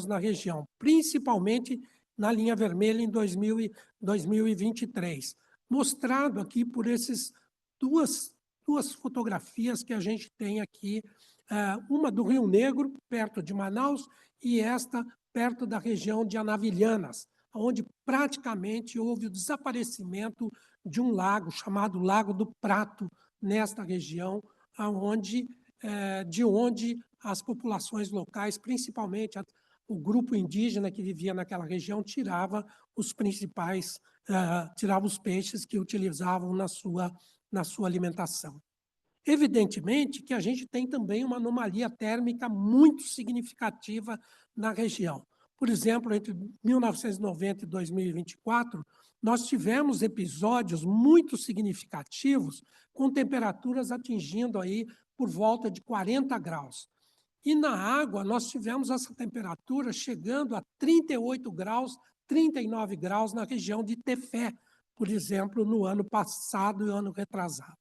na região, principalmente na linha vermelha em 2023, mostrado aqui por essas duas fotografias que a gente tem aqui, uma do Rio Negro, perto de Manaus, e esta perto da região de Anavilhanas, onde praticamente houve o desaparecimento de um lago chamado Lago do Prato, nesta região, de onde as populações locais, principalmente o grupo indígena que vivia naquela região, tirava os peixes que utilizavam na sua alimentação. Evidentemente que a gente tem também uma anomalia térmica muito significativa na região. Por exemplo, entre 1990 e 2024, nós tivemos episódios muito significativos com temperaturas atingindo aí por volta de 40 graus. E na água, nós tivemos essa temperatura chegando a 38 graus, 39 graus na região de Tefé, por exemplo, no ano passado e ano retrasado.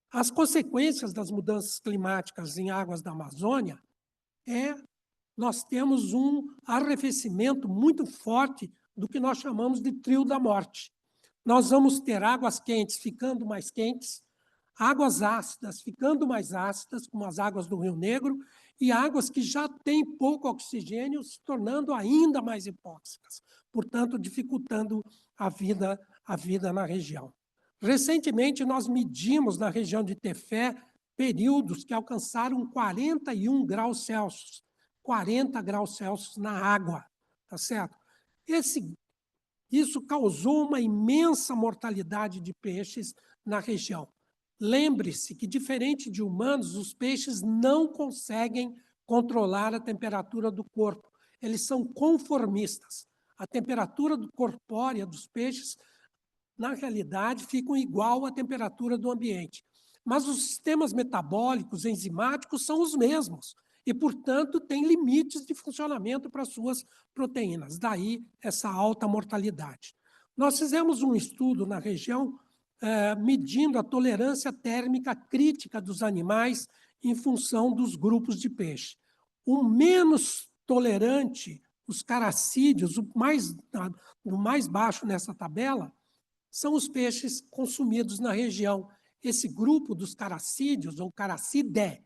As consequências das mudanças climáticas em águas da Amazônia nós temos um arrefecimento muito forte do que nós chamamos de trio da morte. Nós vamos ter águas quentes ficando mais quentes, águas ácidas ficando mais ácidas, como as águas do Rio Negro, e águas que já têm pouco oxigênio se tornando ainda mais hipóxicas, portanto, dificultando a vida na região. Recentemente, nós medimos na região de Tefé períodos que alcançaram 41 graus Celsius, 40 graus Celsius na água, tá certo? Isso causou uma imensa mortalidade de peixes na região. Lembre-se que, diferente de humanos, os peixes não conseguem controlar a temperatura do corpo. Eles são conformistas. A temperatura corpórea dos peixes, na realidade, fica igual à temperatura do ambiente. Mas os sistemas metabólicos, enzimáticos, são os mesmos. E, portanto, tem limites de funcionamento para suas proteínas. Daí essa alta mortalidade. Nós fizemos um estudo na região medindo a tolerância térmica crítica dos animais em função dos grupos de peixe. O menos tolerante, os caracídeos, o mais baixo nessa tabela, são os peixes consumidos na região. Esse grupo dos caracídeos, ou caracidé,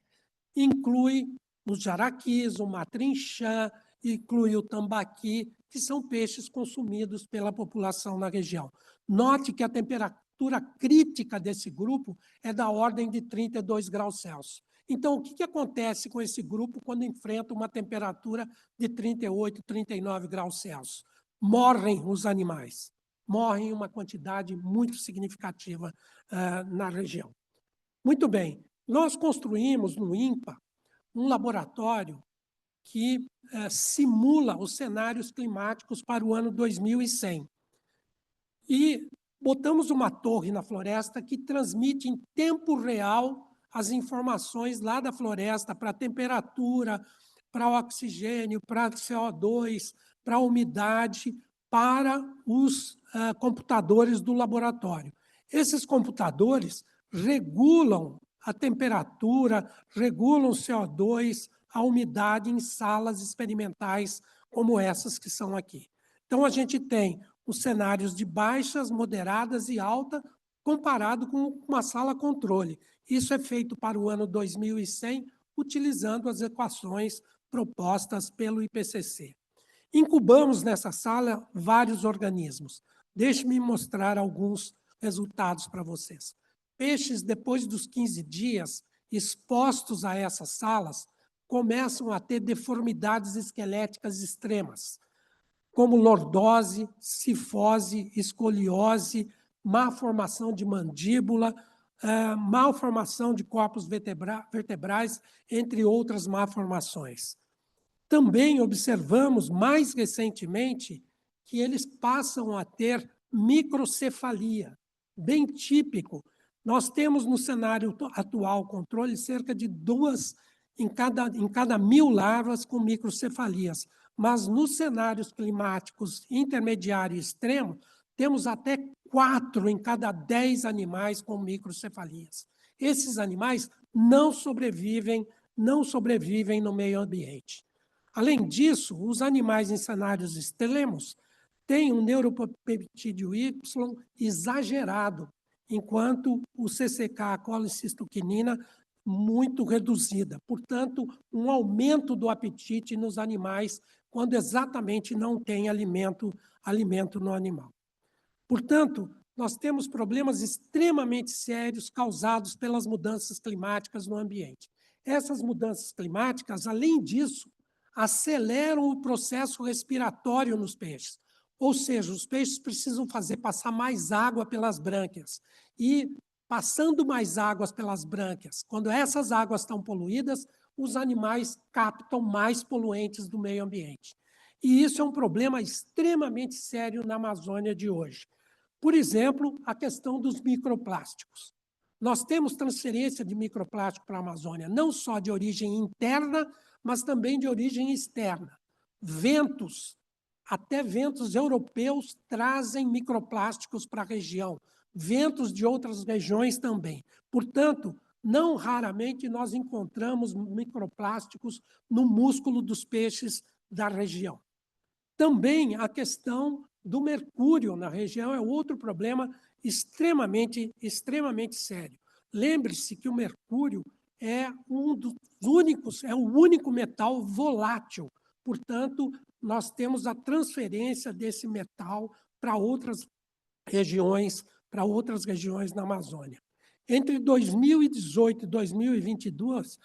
inclui os jaraquis, o matrinchã, inclui o tambaqui, que são peixes consumidos pela população na região. Note que a temperatura crítica desse grupo é da ordem de 32 graus Celsius. Então, o que acontece com esse grupo quando enfrenta uma temperatura de 38, 39 graus Celsius? Morrem os animais, morrem uma quantidade muito significativa na região. Muito bem, nós construímos no INPA um laboratório que simula os cenários climáticos para o ano 2100. E botamos uma torre na floresta que transmite em tempo real as informações lá da floresta para a temperatura, para o oxigênio, para o CO2, para a umidade, para os computadores do laboratório. Esses computadores regulam a temperatura, regulam o CO2, a umidade em salas experimentais como essas que são aqui. Então, a gente tem os cenários de baixas, moderadas e alta, comparado com uma sala controle. Isso é feito para o ano 2100, utilizando as equações propostas pelo IPCC. Incubamos nessa sala vários organismos. Deixe-me mostrar alguns resultados para vocês. Peixes, depois dos 15 dias, expostos a essas salas, começam a ter deformidades esqueléticas extremas, como lordose, cifose, escoliose, má formação de mandíbula, malformação de corpos vertebrais, entre outras malformações. Também observamos, mais recentemente, que eles passam a ter microcefalia, bem típico Nós temos no cenário atual controle cerca de 2 em cada 1.000 larvas com microcefalias, mas nos cenários climáticos intermediário e extremo, temos até 4 em cada 10 animais com microcefalias. Esses animais não sobrevivem no meio ambiente. Além disso, os animais em cenários extremos têm um neuropeptídeo Y exagerado, enquanto o CCK, a colicistoquinina, muito reduzida. Portanto, um aumento do apetite nos animais quando exatamente não tem alimento no animal. Portanto, nós temos problemas extremamente sérios causados pelas mudanças climáticas no ambiente. Essas mudanças climáticas, além disso, aceleram o processo respiratório nos peixes. Ou seja, os peixes precisam passar mais água pelas brânquias. E, passando mais águas pelas brânquias, quando essas águas estão poluídas, os animais captam mais poluentes do meio ambiente. E isso é um problema extremamente sério na Amazônia de hoje. Por exemplo, a questão dos microplásticos. Nós temos transferência de microplástico para a Amazônia, não só de origem interna, mas também de origem externa. Ventos, até ventos europeus trazem microplásticos para a região, ventos de outras regiões também. Portanto, não raramente nós encontramos microplásticos no músculo dos peixes da região. Também a questão do mercúrio na região é outro problema extremamente sério. Lembre-se que o mercúrio é o único metal volátil. Portanto, nós temos a transferência desse metal para outras regiões na Amazônia. Entre 2018 e 2022,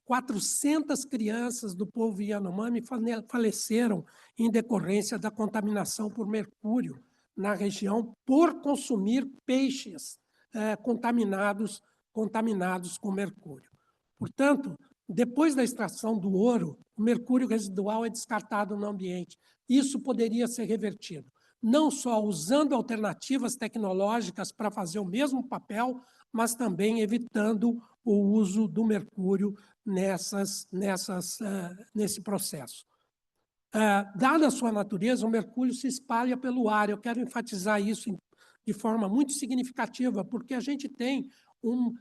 400 crianças do povo Yanomami faleceram em decorrência da contaminação por mercúrio na região por consumir peixes contaminados com mercúrio. Portanto, depois da extração do ouro, o mercúrio residual é descartado no ambiente. Isso poderia ser revertido, não só usando alternativas tecnológicas para fazer o mesmo papel, mas também evitando o uso do mercúrio nesse processo. Dada a sua natureza, o mercúrio se espalha pelo ar. Eu quero enfatizar isso de forma muito significativa, porque a gente tem o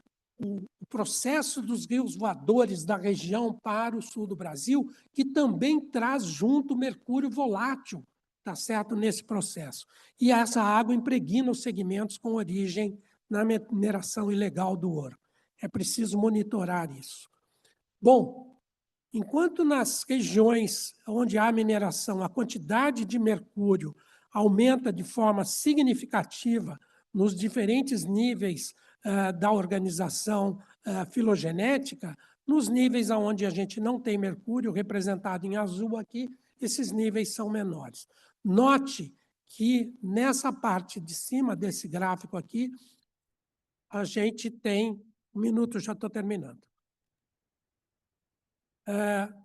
processo dos rios voadores da região para o sul do Brasil, que também traz junto mercúrio volátil, tá certo, nesse processo. E essa água impregna os segmentos com origem na mineração ilegal do ouro. É preciso monitorar isso. Bom, enquanto nas regiões onde há mineração, a quantidade de mercúrio aumenta de forma significativa nos diferentes níveis da organização filogenética, nos níveis onde a gente não tem mercúrio, representado em azul aqui, esses níveis são menores. Note que nessa parte de cima desse gráfico aqui, a gente tem... Um minuto, já estou terminando.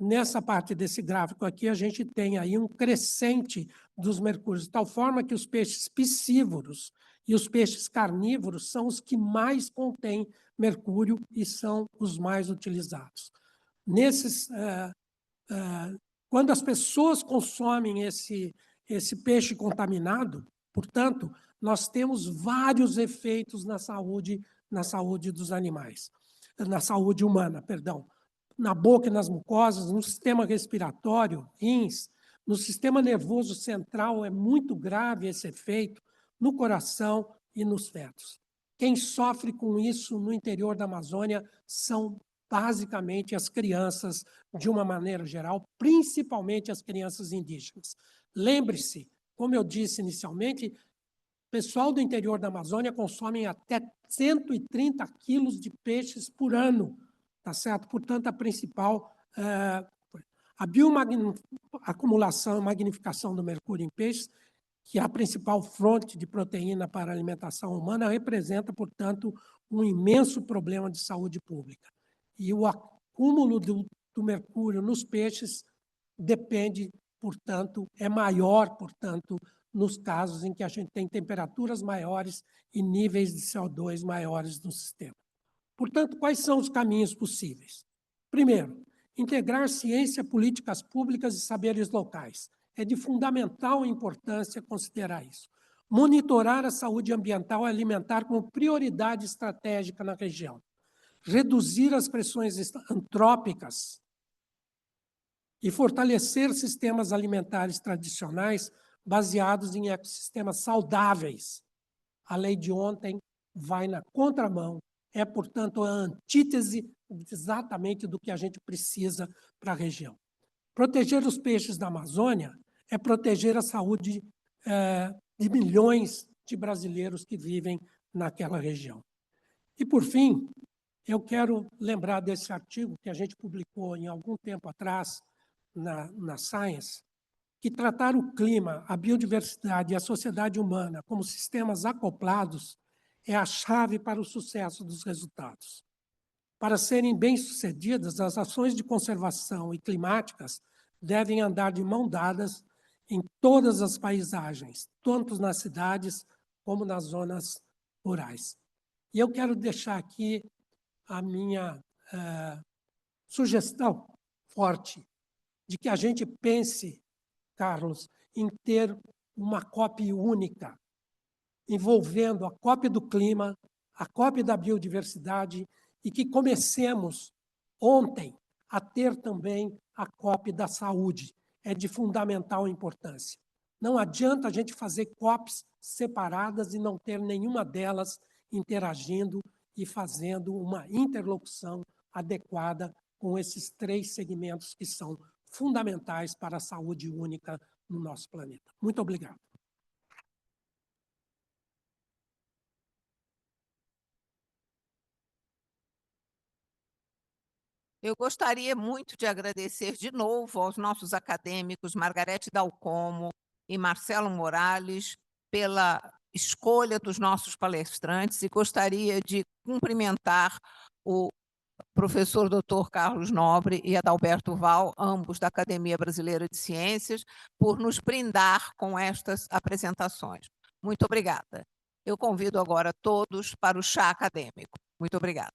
Nessa parte desse gráfico aqui, a gente tem aí um crescente dos mercúrios, de tal forma que os peixes piscívoros e os peixes carnívoros são os que mais contêm mercúrio e são os mais utilizados. Quando as pessoas consomem esse peixe contaminado, portanto, nós temos vários efeitos na saúde dos animais, na saúde humana, perdão. Na boca e nas mucosas, no sistema respiratório, rins, no sistema nervoso central é muito grave esse efeito, no coração e nos fetos. Quem sofre com isso no interior da Amazônia são basicamente as crianças, de uma maneira geral, principalmente as crianças indígenas. Lembre-se, como eu disse inicialmente, o pessoal do interior da Amazônia consomem até 130 quilos de peixes por ano, tá certo? Portanto, a principal... a bioacumulação e magnificação do mercúrio em peixes, que é a principal fonte de proteína para a alimentação humana, representa, portanto, um imenso problema de saúde pública. E o acúmulo do mercúrio nos peixes depende, portanto, é maior, portanto, nos casos em que a gente tem temperaturas maiores e níveis de CO2 maiores no sistema. Portanto, quais são os caminhos possíveis? Primeiro, integrar ciência, políticas públicas e saberes locais. É de fundamental importância considerar isso. Monitorar a saúde ambiental e alimentar como prioridade estratégica na região. Reduzir as pressões antrópicas e fortalecer sistemas alimentares tradicionais baseados em ecossistemas saudáveis. A lei de ontem vai na contramão, é, portanto, a antítese exatamente do que a gente precisa para a região. Proteger os peixes da Amazônia é proteger a saúde de milhões de brasileiros que vivem naquela região. E, por fim, eu quero lembrar desse artigo que a gente publicou em algum tempo atrás na Science, que tratar o clima, a biodiversidade e a sociedade humana como sistemas acoplados é a chave para o sucesso dos resultados. Para serem bem-sucedidas, as ações de conservação e climáticas devem andar de mão dadas em todas as paisagens, tanto nas cidades como nas zonas rurais. E eu quero deixar aqui a minha sugestão forte de que a gente pense, Carlos, em ter uma COP única, envolvendo a COP do clima, a COP da biodiversidade, e que comecemos ontem a ter também a COP da saúde. É de fundamental importância. Não adianta a gente fazer COPs separadas e não ter nenhuma delas interagindo e fazendo uma interlocução adequada com esses 3 segmentos que são fundamentais para a saúde única no nosso planeta. Muito obrigado. Eu gostaria muito de agradecer de novo aos nossos acadêmicos Margarete Dalcomo e Marcelo Morales pela escolha dos nossos palestrantes e gostaria de cumprimentar o professor Dr. Carlos Nobre e Adalberto Val, ambos da Academia Brasileira de Ciências, por nos brindar com estas apresentações. Muito obrigada. Eu convido agora todos para o chá acadêmico. Muito obrigada.